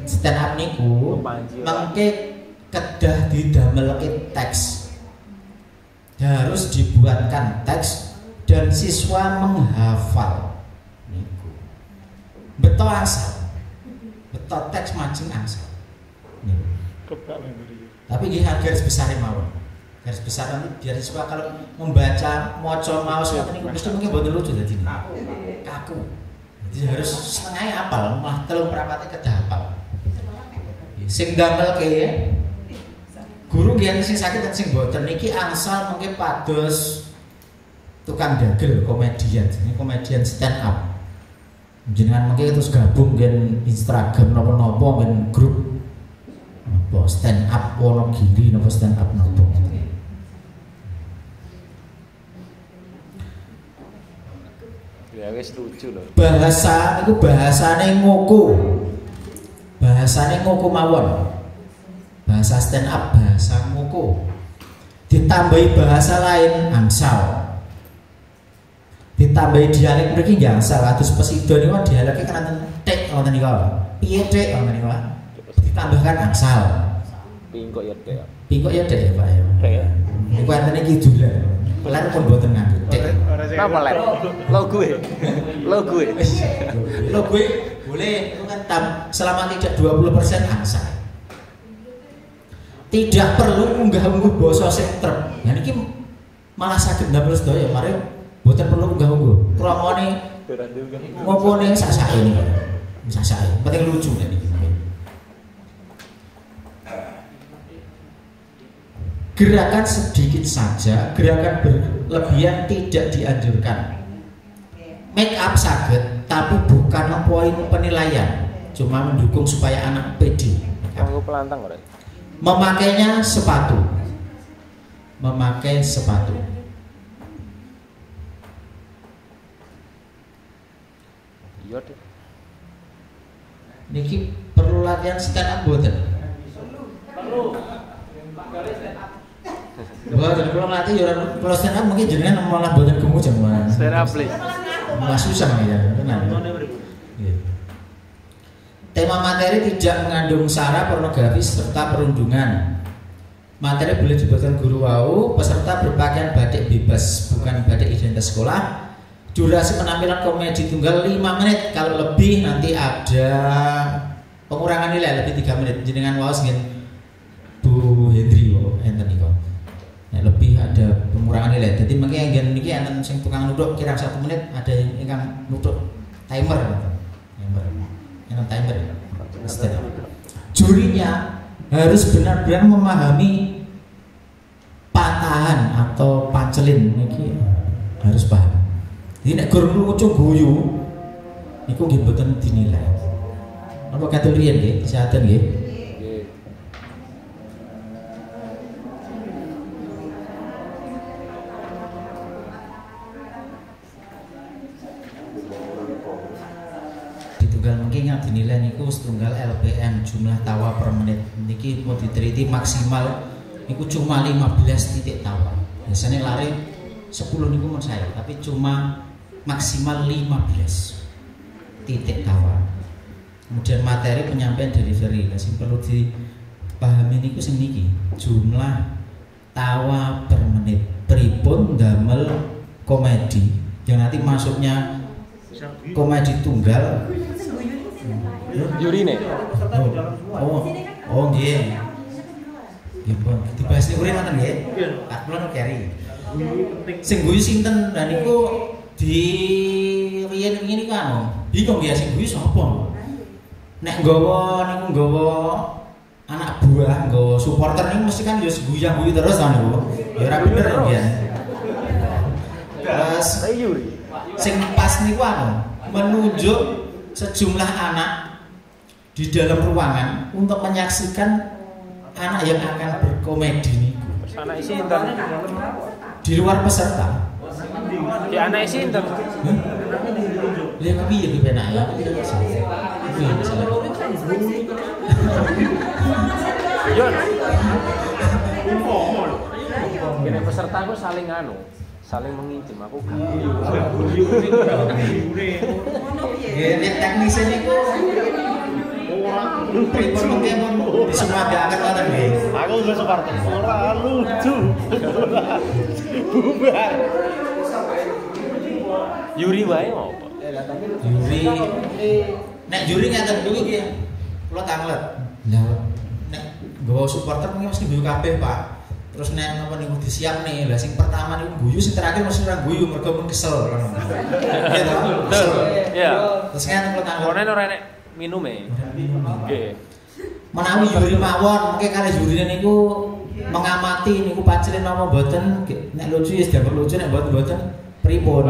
Stand up niku mengke kedah didamelke teks. Harus dibuatkan teks dan siswa menghafal niku. Beto asal. Beto teks majeng asal. Niku. Tapi nggih garis besar mawon. Garis besar nanti biar siswa kalau membaca maca maos ngoten niku mesti mungkin mboten lucu dadi kaku. Jadi harus setengah hafal, malah 3/4 kedah hafal. Sing damelke guru nggih sing sakit dan sing mboten niki angsal mungkin pados tukang dagel komedian, ini komedian stand up. Jenengan mungkin terus gabung gen Instagram napa-napa gen grup Apa stand up Wonogiri napa stand up nopo. Ya wis lucu lho. Bahasa niku bahasane ngoko. Bahasane ngoko mawon. Bahasa stand up bahasa ngoko. Ditambahi bahasa lain angsal. Ditambahi dialek mriki nggih angsal. Kados Pesido niku dialeke kan tek ngoten niku. Piye tek ngoten niku. Ditambahkan angsal. Pingkok ya Dek. Pingkok ya Dek ya Pak ya. Niku antene kidulan. Lan pun boten nganggo tek. Napa lek? Lo gue boleh itu kan selama tidak 20% angsal. Tidak perlu unggah-ungguh basa sing trep. Nah niki malah saged ndamel sedaya mari boten perlu unggah-ungguh. Kromone ngopone sak-sake niki. Sak-sake. Penting lucu kan iki. Gerakan sedikit saja, gerakan berlebihan tidak dianjurkan. Make up saged, tapi bukan poin penilaian, cuma mendukung supaya anak pede. Kanggo pelantang ora? Memakainya sepatu, memakai sepatu. Iya Dek. Niki perlu latihan stand up boten? Perlu. Stand up. Boten kalau ngelatih ya kalau stand up mungkin jenengan malah boten gemuk jaman. Stand up please. Malah susah ya, tenan. Tema materi tidak mengandung sara, pornografi serta perundungan. Materi boleh dibuatkan guru wau, peserta berpakaian batik bebas, bukan batik identitas sekolah. Durasi penampilan komedi tunggal 5 menit, kalau lebih nanti ada pengurangan nilai lebih 3 menit. Jenengan waos nggih Bu Hendri enten niku. Nek lebih ada pengurangan nilai. Jadi mengki nggen niki enten sing tukang nuduk kira 1 menit, ada ingkang nuduk timer. Timer. Jurinya harus benar-benar memahami patahan atau pancelin niki harus paham. Jadi nek gur lucu guyu niku nggih mboten dinilai. Apa katul riyen nggih, kesehatan nggih. Ditunggal mungkin yang dinilai niku setunggal LPM jumlah tawa per menit. Niki mau diteliti maksimal niku cuma 15 titik tawa. Biasanya lari 10 niku menurut saya, tapi cuma maksimal 15 titik tawa. Kemudian materi penyampaian delivery, sing perlu dipahami niku sing niki jumlah tawa per menit. Pripun damel komedi yang nanti masuknya komedi tunggal. Yurine. Oh nggih. Nggih, Bang. Dibahas niku ngoten nggih. Kak kula keri. Sing guyu sinten? Lah niku di riyen ngene kan. Bingung ya sing guyu sapa? Nek nggawa niku nggawa anak buah, nggawa supporter niku mesti kan ya guyang-guyu terus kan niku. Ya ora bener ya. Terus sing pas niku menunjuk sejumlah anak di dalam ruangan untuk menyaksikan anak yang akan berkomedi niku. Anak isi enten. Di luar peserta. Di anak isi enten. Lihat kepiye ki penak ya. Yo. Kene peserta ku saling saling mengintim aku Nek teknisnya niku pripun mungkin di semua diangkat ngoten nggih. Aku wis supporter ora lucu. Bubar. Yuri wae ngopo? Juri nek juri ngaten dulu iki kula tanglet. Lah nek nggawa supporter mungkin mesti guyu kabeh, Pak. Terus nek napa niku disiap nih. Lah sing pertama niku guyu, sing terakhir mesti ora guyu mergo pun kesel. Iya toh? Betul. Iya. Terus kan kula tanglet. Ora enek minume. Nggih. Menawi juri mawon, mungkin kali jurine niku mengamati niku pancen napa mboten nek lucu ya sudah lucu nek mboten pripun.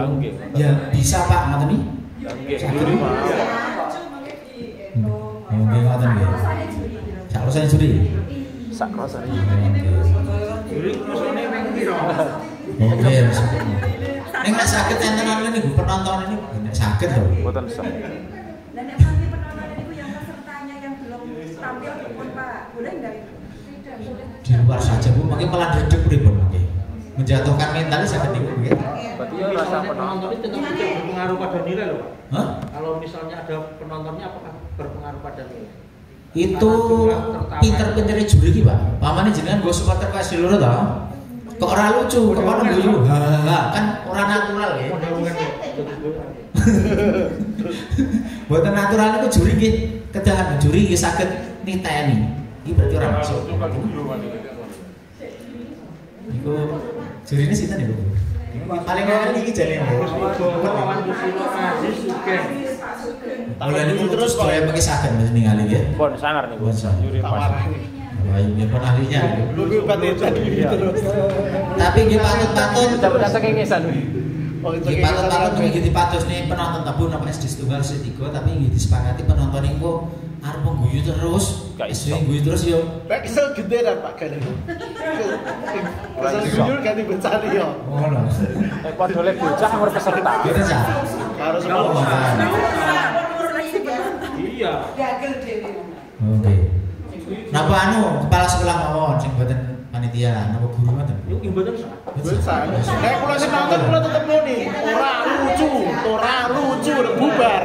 Ya bisa Pak ngoten iki. Nggih. Nggih ngoten nggih. Sak juri. sak kroso. Jadi maksudnya pengen kira. Oke. Nek nek saged enten niku penonton ini nek saged lho. Mboten sak. Dan yang nanti penonton itu yang pesertanya yang belum tampil pun Pak, boleh enggak itu? Di luar saja Bu, mungkin malah redep pripun nggih. Menjatuhkan mental saged niku nggih. Berarti ya rasa Penonton itu tetap tidak berpengaruh pada nilai loh Pak. Hah? Kalau misalnya ada penontonnya apakah berpengaruh pada nilai? Itu pinter-pintere juri iki, Pak. Pamane jenengan nggo supporter KSD loro ta? Kok ora lucu, kok ora guyu. Kan ora natural ya. Mboten natural niku juri nggih kedahan juri nggih saged niteni. Iki berarti ora masuk. Iku jurine sinten niku? Paling kali iki jane. Lawan Kusino Aziz Sugeng. Mulane niku terus kaya pakai saged ningali nggih. pon sangar niku. Yuri pas. Wah, ini pun ahlinya. Lu patetan terus. Tapi nggih patut-patut Dapat kata kengesan. nggih patut-patut nggih dipatus nih penonton tabun apa SD setunggal SD3 tapi nggih disepakati penonton niku arep ngguyu terus. Gak iso. Ngguyu terus yo. Pak kesel gede dan Pak Gani. Kesel jujur kan dibecari yo. Ngono. Nek padha le bocah umur peserta. Gitu ya. Harus Kalau mau. Iya. Gagal dewe. Oke. Napa anu kepala sekolah mawon sing mboten panitia, napa guru mboten? Yuk imbadan sah. Besar. Nek kula sing nonton kula tetep muni. Ora lucu udah bubar.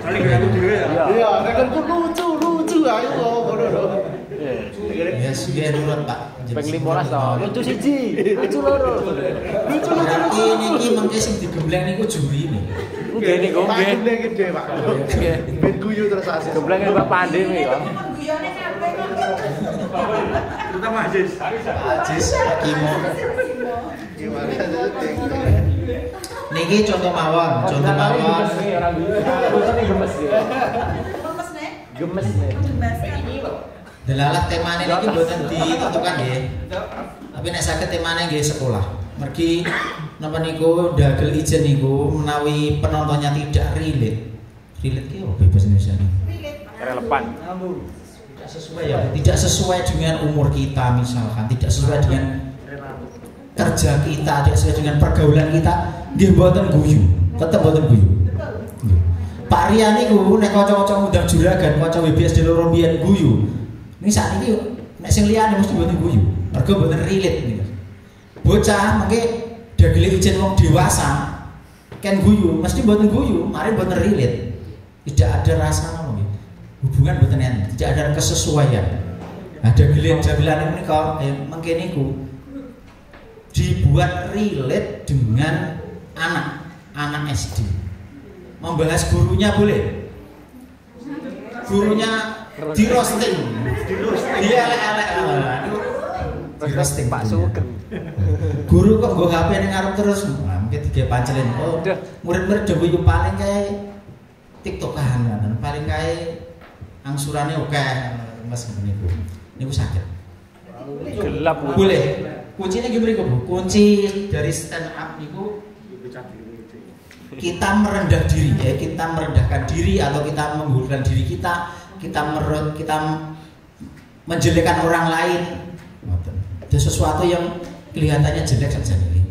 Saling aku dhewe ya. Iya, nek kan lucu ayo ngono lho. Ya sudah nurut Pak. Peng 15 to. Lucu siji, lucu loro. Lucu. Berarti niki mengke sing digembleng niku juri nih. Nggih niku Pak nggih. gede gede Pak. Nggih. Ben guyu terus asik. Gembleng Pak Pandi iki kok. Guyone kabeh kok. Terutama Aziz. Ajis Kimo. Gimana aja Niki contoh mawon, contoh mawon. Lucu gemes ya. Lemes nek. Gemes nih. Gemes. Delalah temane niki mboten ditentukan nggih. Tapi nek saged temane nggih sekolah. Mergi napa niku dagel ijen niku menawi penontonnya tidak relate. Relate ki opo bahasa Indonesia niku? Relevan. Tidak sesuai ya, tidak sesuai dengan umur kita misalkan, tidak sesuai dengan kerja kita, tidak sesuai dengan pergaulan kita, nggih mboten guyu, tetep mboten guyu. Nggih. Pak Rian niku nek kanca-kanca undang juragan, kanca WBSD loro mbiyen guyu. Ini saat ini nek sing liyane mesti mboten guyu. Mergo mboten relate niku. Bocah mengke dagel ijen wong dewasa kan guyu, mesti mboten guyu, mari mboten relate. Tidak ada rasa ngono nggih. Hubungan mboten enten, tidak ada kesesuaian. Ada dagelan menika mengke niku dibuat relate dengan anak SD. Membahas gurunya boleh. Gurunya di roasting. Dia elek-elek. Di roasting Pak Sugeng. Guru kok nggo HP ning ngarep terus. Mungkin digawe pancelin. Oh, murid-murid dhewe yo paling kae TikTokan kan. Paling kae angsurane oke Mas niku. Niku saged. Gelap. Boleh. Kuncinya gimana Bu? Kunci dari stand up niku kita merendah diri ya, kita merendahkan diri atau kita menggurungkan diri kita menjelekkan orang lain. Itu sesuatu yang kelihatannya jelek saja nih.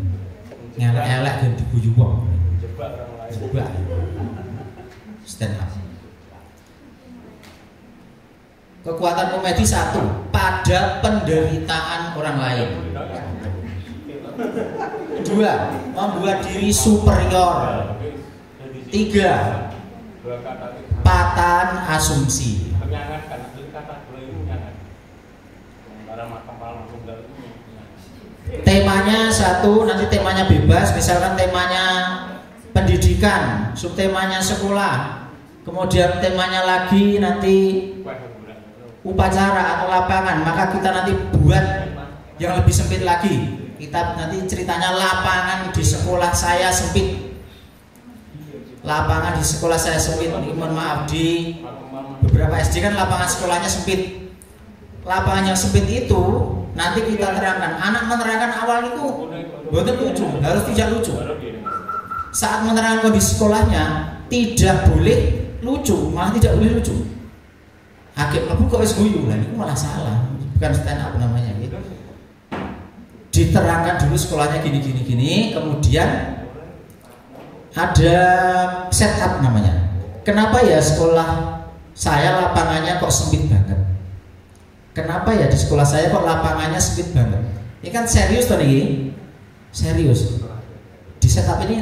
Ngelek-elek dan diguyu wong. Jebak. Stand up. Kekuatan komedi satu, pada penderitaan orang lain. Dua, membuat diri superior. Tiga, patahan asumsi. Temanya satu, nanti temanya bebas. Misalkan temanya pendidikan, subtemanya sekolah. Kemudian temanya lagi nanti upacara atau lapangan, maka kita nanti buat yang lebih sempit lagi. Kita nanti ceritanya lapangan di sekolah saya sempit. Lapangan di sekolah saya sempit. Mohon maaf, di beberapa SD kan lapangan sekolahnya sempit. Lapangan yang sempit itu nanti kita terangkan. Anak menerangkan awal itu betul lucu, harus tidak lucu. Saat menerangkan kondisi sekolahnya tidak boleh lucu, malah tidak boleh lucu. Hakim lebu kok wis guyu, lah niku malah salah. bukan stand up namanya gitu. Diterangkan dulu sekolahnya gini, kemudian ada setup namanya. Kenapa ya sekolah saya lapangannya kok sempit banget? Kenapa ya di sekolah saya kok lapangannya sempit banget? Ini kan serius tuh nih, serius. Di setup ini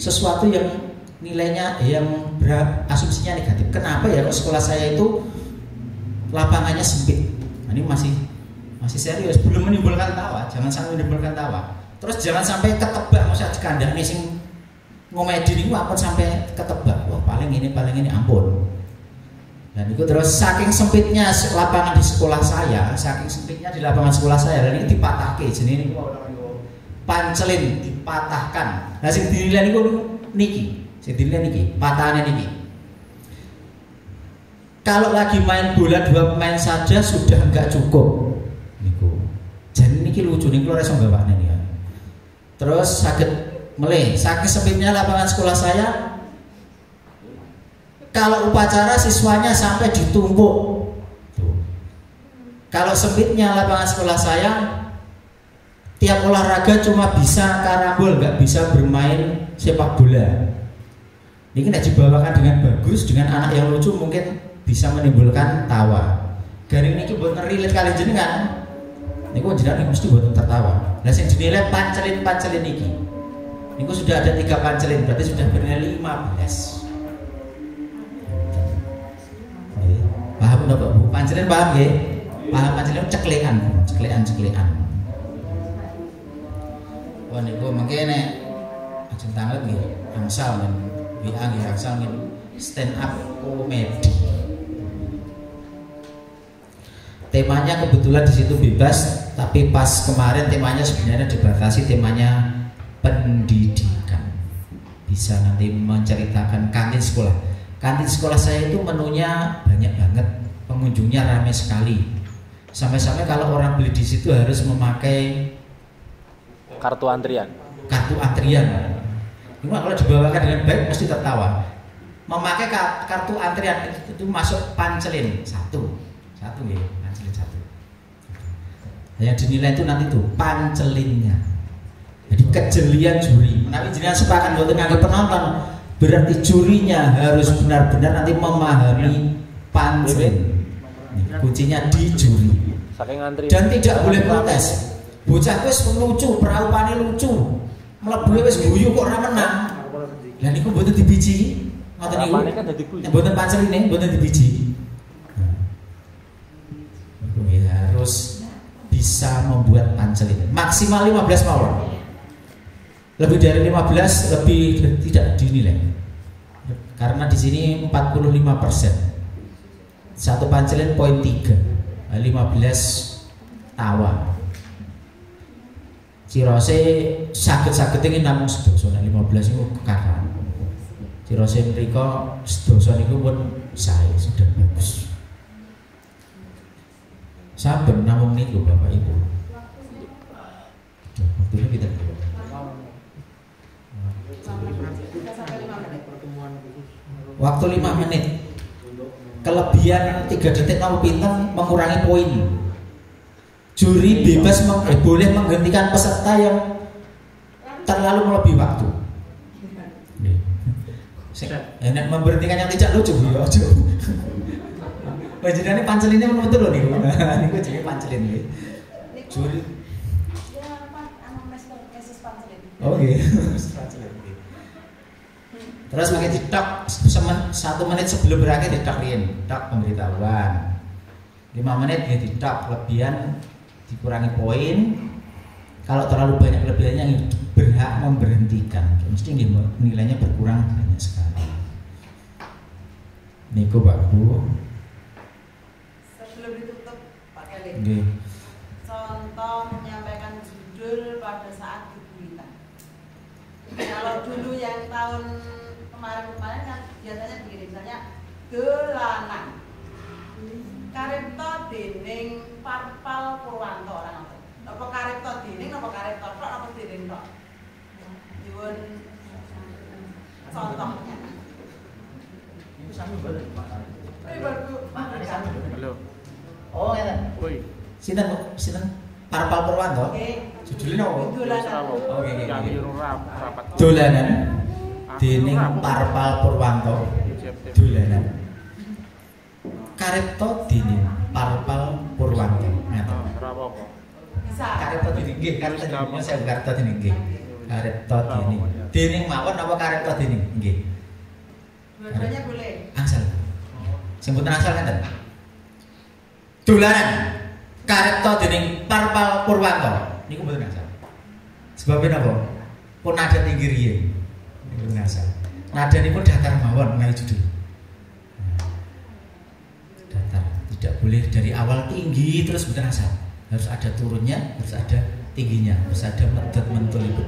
sesuatu yang nilainya yang asumsinya negatif. Kenapa ya kok sekolah saya itu lapangannya sempit? Nah, ini masih serius, belum menimbulkan tawa. Jangan sampai menimbulkan tawa. Terus jangan sampai ketebak, maksudnya dikandani sing ngomedi niku ampun sampai ketebak. Wah, paling ini ampun. Dan itu terus saking sempitnya lapangan di sekolah saya, dan ini dipatahke jenenge niku pancelin, dipatahkan. Nah sing dinilai niku niki, patahane niki. Kalau lagi main bola 2 pemain saja sudah enggak cukup niku. Jadi niki lucu niku ora iso gawakne ya. Terus sakit meleh, saking sempitnya lapangan sekolah saya, kalau upacara siswanya sampai ditumpuk. Kalau sempitnya lapangan sekolah saya, tiap olahraga cuma bisa karambol, nggak bisa bermain sepak bola. Ini tidak dibawakan dengan bagus, dengan anak yang lucu mungkin bisa menimbulkan tawa. Garing ini buat relate kalian jenengan. Ini kok jenengan mesti buat tertawa. Nah, yang dinilai pancelin ini. Ini sudah ada 3 pancelin, berarti sudah bernilai 15. Paham enggak Bu? Pancelin paham ya? Paham pancelin ceklekan. Wah niku mangke nek ajeng tanglet nggih angsal men WA nggih angsal men stand up comedy. Temanya kebetulan di situ bebas, tapi pas kemarin temanya sebenarnya dibatasi, temanya pendidikan. Bisa nanti menceritakan kantin sekolah. Kantin sekolah saya itu menunya banyak banget, pengunjungnya ramai sekali. Sampai-sampai kalau orang beli di situ harus memakai kartu antrian. Ini kalau dibawakan dengan baik mesti tertawa. Memakai kartu antrian itu masuk pancelin satu nih, pancelin satu. Yang dinilai itu nanti tuh pancelinnya. Jadi kejelian juri. Tapi jenengan sepakat buat nganggo penonton. Berarti jurinya harus benar-benar nanti memahami pancelin. Kuncinya di juri. Dan tidak boleh protes. Bocah wis lucu, peraupane lucu. Mlebu wis guyu kok ora menang. Lah niku mboten dibiji. Ngoten niku. Mboten panceline, mboten dibiji. Harus bisa membuat pancelin. Maksimal 15 mawon. Lebih dari 15 lebih tidak dinilai. Karena di sini 45%. Satu pancelin poin 3. 15 tawa. Cirose saged ingin namung sedoso, 15 itu kekaran. Cirose mriko sedoso niku pun sae, sudah bagus. Saben namung niku Bapak Ibu. Waktunya kita waktu 5 menit. Kelebihan 3 detik mau pinten mengurangi poin. Juri bebas boleh menghentikan peserta yang terlalu melebihi waktu. Enak memberhentikan yang tidak lucu ya. Jadi pancelinnya betul loh nih. Ini jadi pancelin nih. Juri. Oke. Terus makin ditok 1 menit sebelum berakhir ditok riyen, tok pemberitahuan. 5 menit ya ditok kelebihan dikurangi poin. Kalau terlalu banyak kelebihannya berhak memberhentikan. Mesti nilainya berkurang banyak sekali. Niku Pak Bu. Sebelum ditutup Pak Kelly. Nggih. Contoh menyampaikan judul pada saat diberita. Kalau dulu yang tahun kemarin kan biasanya begini, misalnya dolanan karipto dening Parpal Purwanto orang apa? Napa karipto dening, napa karipto tok, napa dening tok? Nyuwun contohnya. Itu sami balik Pak. Baru. Halo. Oh, ngeten. Oh Sinten Parpal Purwanto. Judulnya apa? Oke. Dolanan dening Parpal Purwanto. Dolanan. Karipta dening Parpal Purwanto. Ngaten. Bisa. Karipta dening nggih, karipta dening saya karipta dening nggih. Karipta dening. Dening mawon apa karipta dening? Nggih. Dua-duanya boleh. Angsal. Sing mboten angsal ngeten. Dolanan karipta dening Parpal Purwanto. Niku mboten angsal. Sebabnya napa? Pun nada tinggi riye. Niku mboten angsal. Nadanipun datar mawon menawi judul. Datar, tidak boleh dari awal tinggi terus mboten angsal. Harus ada turunnya, harus ada tingginya, harus ada medhot mentul itu.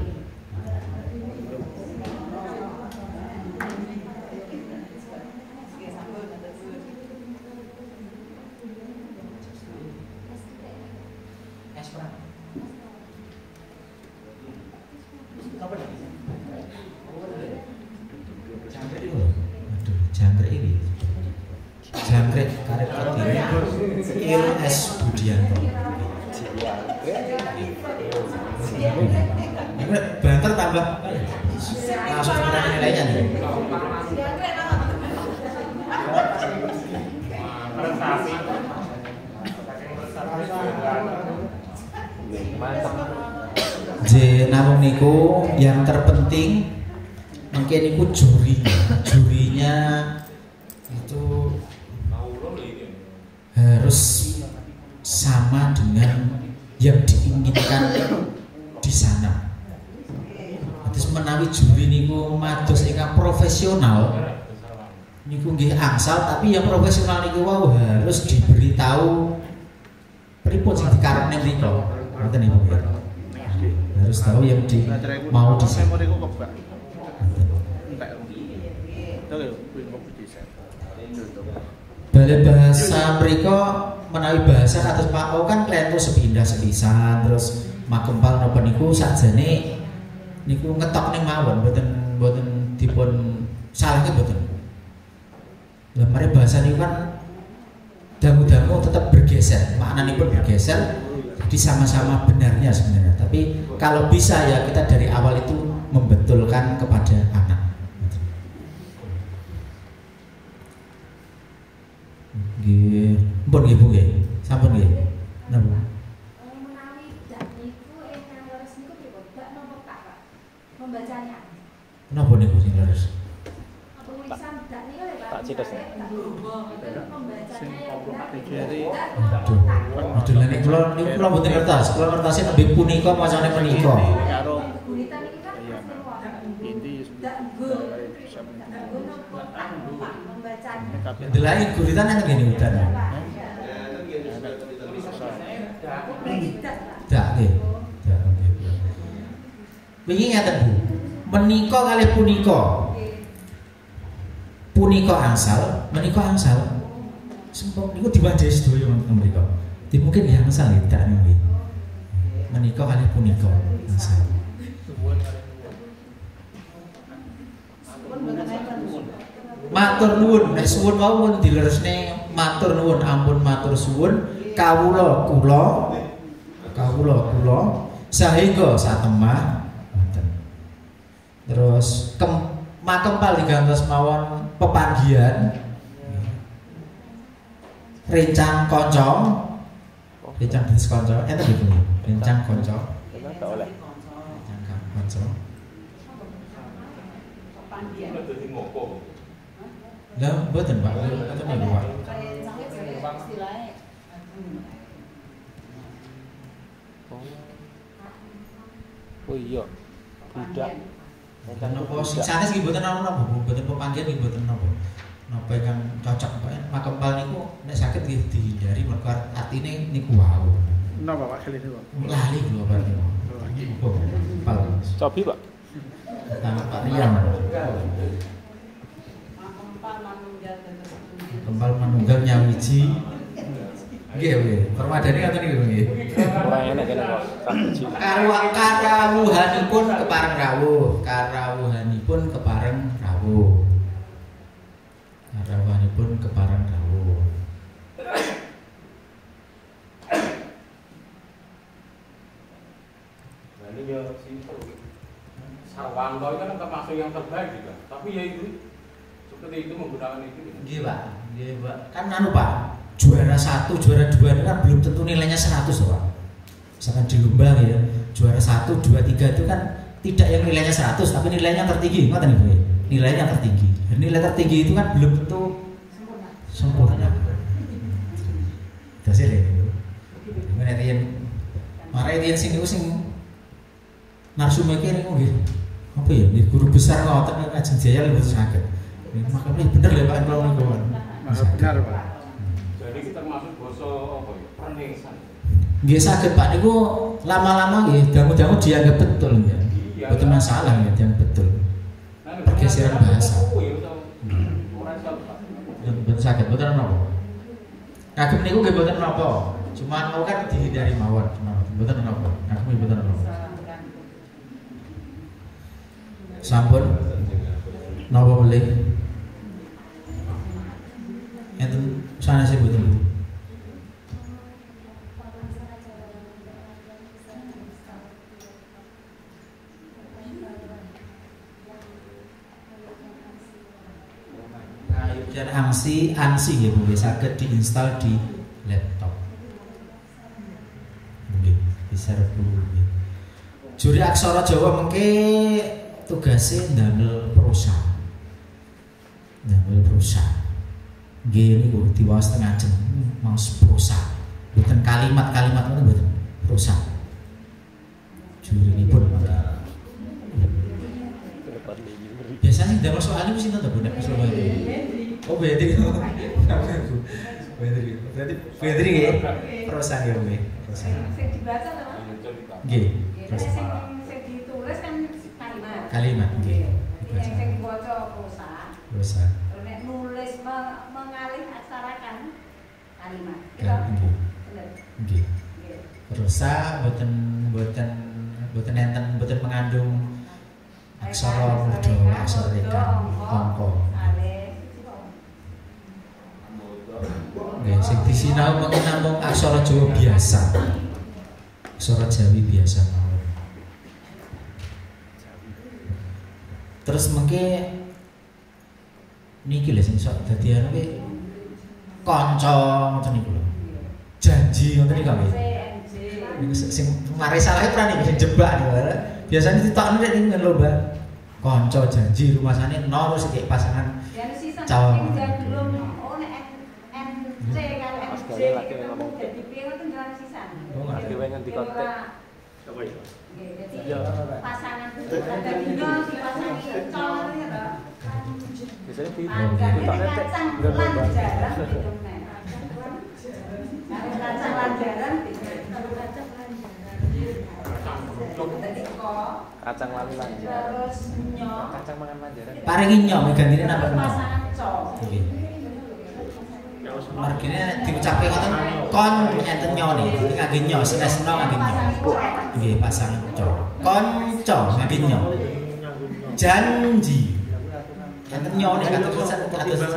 Jangkrik ini. Jangkrik karep Kediri. ILS Budianto. Ini banter tambah langsung menang nilainya nih. Namung niku yang terpenting mungkin niku jurinya itu harus sama dengan yang diinginkan di sana. Terus menawi juri niku mados ingkang profesional niku nggih angsal, tapi yang profesional niku wau harus diberitahu pripun sing dikarepne mriko. Ngoten niku. Harus tahu yang mau di sana. Bale bahasa mriko menawi bahasa atas Pak O kan klentu sepindah sepisan terus makempal napa niku sakjane niku ngetok ning mawon mboten dipun salahke mboten. Lah mari bahasa niku kan damu-damu tetap bergeser, maknanipun bergeser. Jadi sama-sama benarnya sebenarnya. Tapi kalau bisa ya kita dari awal itu membetulkan kepada anak. Nggih, mpun nggih Bu nggih. Sampun nggih. Napa? Menawi dak niku ingkang leres niku pripun? Dak napa Pak? Membacanya. Napa niku sing leres? Tulisan dak niku lho Pak. Tak cites. Membacanya yang benar. Aduh, nek kula mboten kertas. Kula kertase nembe punika macane menika. Karo Guritan iki kan inti dak go. Dak go napa membacanya. Delai guritan nang ngene udan. Dak nggih. Wingi ngaten Bu. Menika kalih punika. Punika angsal, menika angsal. Sempok niku diwadahi sedaya wonten mriku. Di mungkin yang angsal ya dak nggih. Menika kalih punika angsal. Matur nuwun, nek suwun wau mun dileresne matur nuwun, ampun matur suwun kawula kula sahingga satemah wonten. Terus makempal digantos mawon pepanggihan rencang kanca rencang dis kanca enten iki rencang kanca Enggak oleh. rencang kanca lah mboten Pak ngoten niku Pak Oh iya. Budak. napa sing sanes iki mboten ana napa mboten pepanggihan iki mboten napa napa ingkang cocok Pak makempal niku nek saged nggih dihindari mergo artine niku wau napa Pak kali niku? lali kula Pak niku Pak Cobi, Pak. pertama Pak Rian kempal manunggal nyawiji nggih nggih permadani ngoten niku nggih Ora enak kene kok. karawuhanipun kepareng rawuh karawuhanipun kepareng rawuh karawuhanipun kepareng rawuh Sarwanto itu kan termasuk yang terbaik juga. Tapi ya itu seperti itu menggunakan itu. Iya Pak, iya Pak. Kan Pak, juara 1, juara 2 itu kan belum tentu nilainya 100 Pak. Misalkan di lomba ya, juara 1, 2, 3 itu kan tidak yang nilainya 100 tapi nilainya tertinggi, ngoten Ibu. Nilainya tertinggi. Dan nilai tertinggi itu kan belum tentu sempurna. Dasar ya. Mana yang marai dia sing niku sing narsumeke niku nggih. Apa ya? Nggih guru besar ngoten Ajeng Jaya lebih saged. Makanya bener lho Pak kalau niku. Benar Pak. Jadi kita termasuk basa apa ya? Peningsan. Nggih saged Pak niku lama-lama nggih dangu-dangu dianggap betul ya. Betul masalah ya yang betul. Pergeseran bahasa. Betul saged betul napa? Kagem niku nggih boten napa. Cuma mau kan dihindari mawon. Betul napa? Kagem boten napa. Sampun napa boleh? Enten sana sih betul. Dan ANSI ya boleh saged diinstal di laptop. Nggih, diserbu nggih. Juri aksara Jawa mengke tugase ndamel prosa. Ndamel prosa. Nggih niku diwaos tengah jam maos prosa. Boten kalimat-kalimat ngono boten, prosa. Juri nipun biasanya ndamel soal niku sinten to Bu nek soal iki? Oh Bedri, Bedri ya, prosa ya Bu, prosa. Sing dibaca to, Mas? Nggih, Prosa. Sing ditulis kan kalimat. Kalimat nggih. Sing dibaca prosa. Prosa. Nek nulis mengalih aksarakan kalimat. Nggih. Bener. Nggih. Prosa boten enten boten mengandung aksara mudha, aksara rekan, angka. Nggih, sing disinau namung aksara Jawa biasa. Aksara Jawi biasa mawon. Terus mengke niki lho sing sok dadi anu ki kanca ngoten niku lho. Janji ngoten niku nggih. Niku sing mari salah pran niku sing jebak niku. Biasane ditokno nek ning lomba kanca janji rumasane no terus iki pasangan. Ya sisa Calon. sing belum C kan MC lagi ngomong jadi piye ngoten jalan sisan. Oh, nggak. Dhewe ngendi konten. Apa ya? Jadi pasangan itu ada dino dipasangi col ya to. Biasanya di Kacang lanjaran gitu nek. Kacang lanjaran kacang lali lanjut. terus nyo Kacang mangan lanjaran. Paringi nyo gantine napa nyo? pasangan col. Nggih. Margine nek diucapke ngoten kon enten nyone, iki ngangge nyo, senesno ngangge nyo. Nggih, pasangan co. Konco ngangge nyo. Janji. Enten nyone kados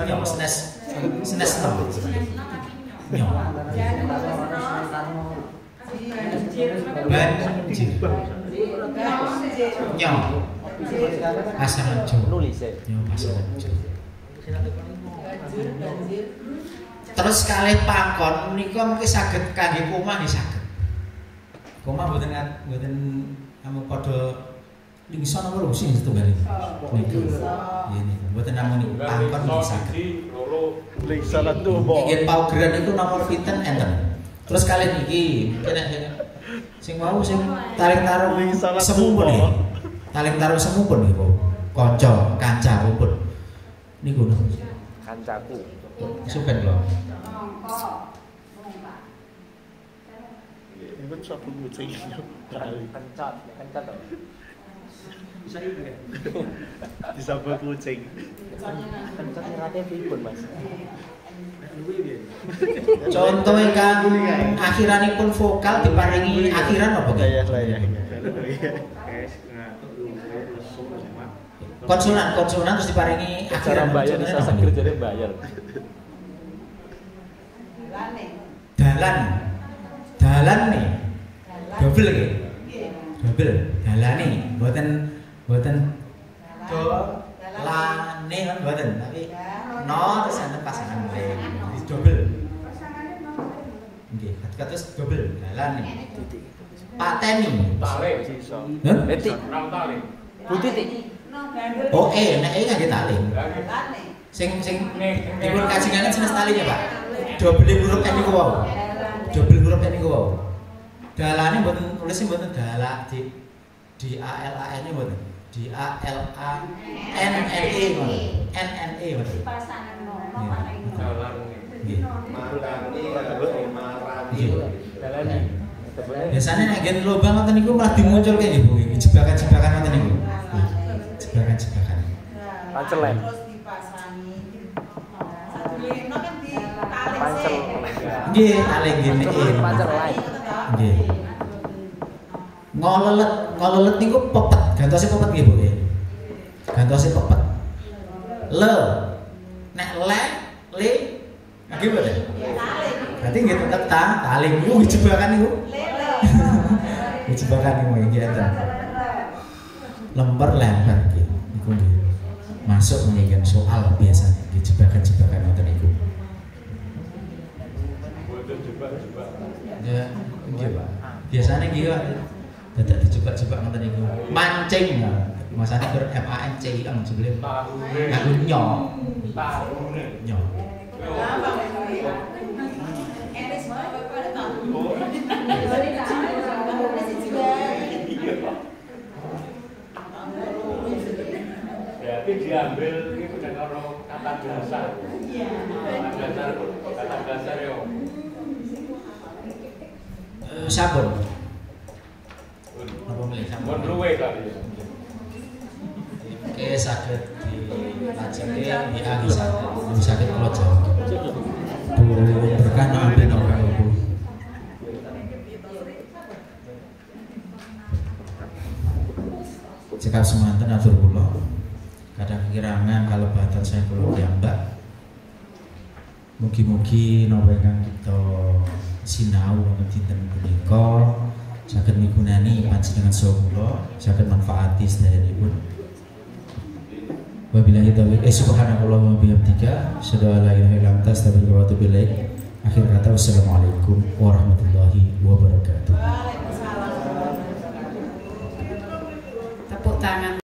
nyo senesno. Nyo. Banjir. Nyo. Pasangan co. Nulis e. Nyo pasangan co. Terus kalih pangkon menika mungkin saged kangge koma nggih saged. Koma mboten amo padha lingson apa lho sing setunggal iki. Niku. Nggih niku. Mboten namung niku pangkon nggih saged. Lingson atuh mbok. Nggih paugeran niku nomor pinten enten. Terus kalih niki kena sing mau sing tarik tarung semu pun nggih. Tarik tarung semu pun niku. Kanca, kanca pun. Niku. Kancaku. Sukan lho. Ini kan sabun kucing. Kencat to. Bisa itu ya. Disabut kucing. Kencat rate pripun, Mas? Contohnya kan akhiranipun vokal diparingi akhiran apa Ya lah ya. konsonan terus diparingi Cara akhiran bayar contohnya bisa apa? sakit jadi bayar. Dalan nih double nggih double dalan Dalane, mboten dolane kan mboten, tapi no terus enten pasangan lain. Double. Nggih, kados double dalane. Pateni. Tali. Hah? Beti. Rang tali. Putih. Oh, nek ngangge tali. Lagi. Sing dipun kajian jenis talinya, Pak. Double huruf N niku wau. Double huruf N niku wau. Dalane mboten tulisnya mboten dalak di ALAN-nya mboten. Di ALANNE mboten. NNE mboten. Pasangan nono Jalan. Nggih. Nggih. Dalane. Biasanya nek gen lobang ngoten niku malah dimunculke nggih Bu. Jebakan-jebakan ngoten niku. Jebakan-jebakan. Pancelen. Terus dipasangi. Sadurunge kan di tali. Pancel. Nggih, tali ngene iki. Pancel lain. Nggih. Ngolelet niku pepet, gantose pepet nggih Bu nggih. Gantose pepet. Le. Nek le nggih mboten. Berarti nggih tetep tali niku jebakan niku. Jebakan niku nggih enten. Lembar lembar nggih. Niku nggih. Masuk nggih soal biasanya nggih jebakan-jebakan ngoten niku. Ya, nggih Pak. Biasanya nggih Pak. Dadak dijebak-jebak ngoten niku. Mancing. Masane ber MANCING jebule. Aku nyok. Nyok. Berarti diambil itu dengan kata dasar. Kata dasar yo. Sabun. Apa milih sabun? Mun luwe kali. Oke, saged dilajenge di saged kula jawab. Bu berkah nampi napa Bu? Cekap semanten atur kula. Kadang kekirangan kalau batan saya kula piyambak. Mugi-mugi napa ingkang kita sinau wonten dinten punika saged migunani panjenengan saha kula, saged manfaati sedayanipun. Wabillahi taufiq. Subhanallahi wa bihamdika, asyhadu an la ilaha illa anta, astaghfiruka wa atubu ilaik. Akhir kata, wassalamualaikum warahmatullahi wabarakatuh. Waalaikumsalam. Tepuk tangan.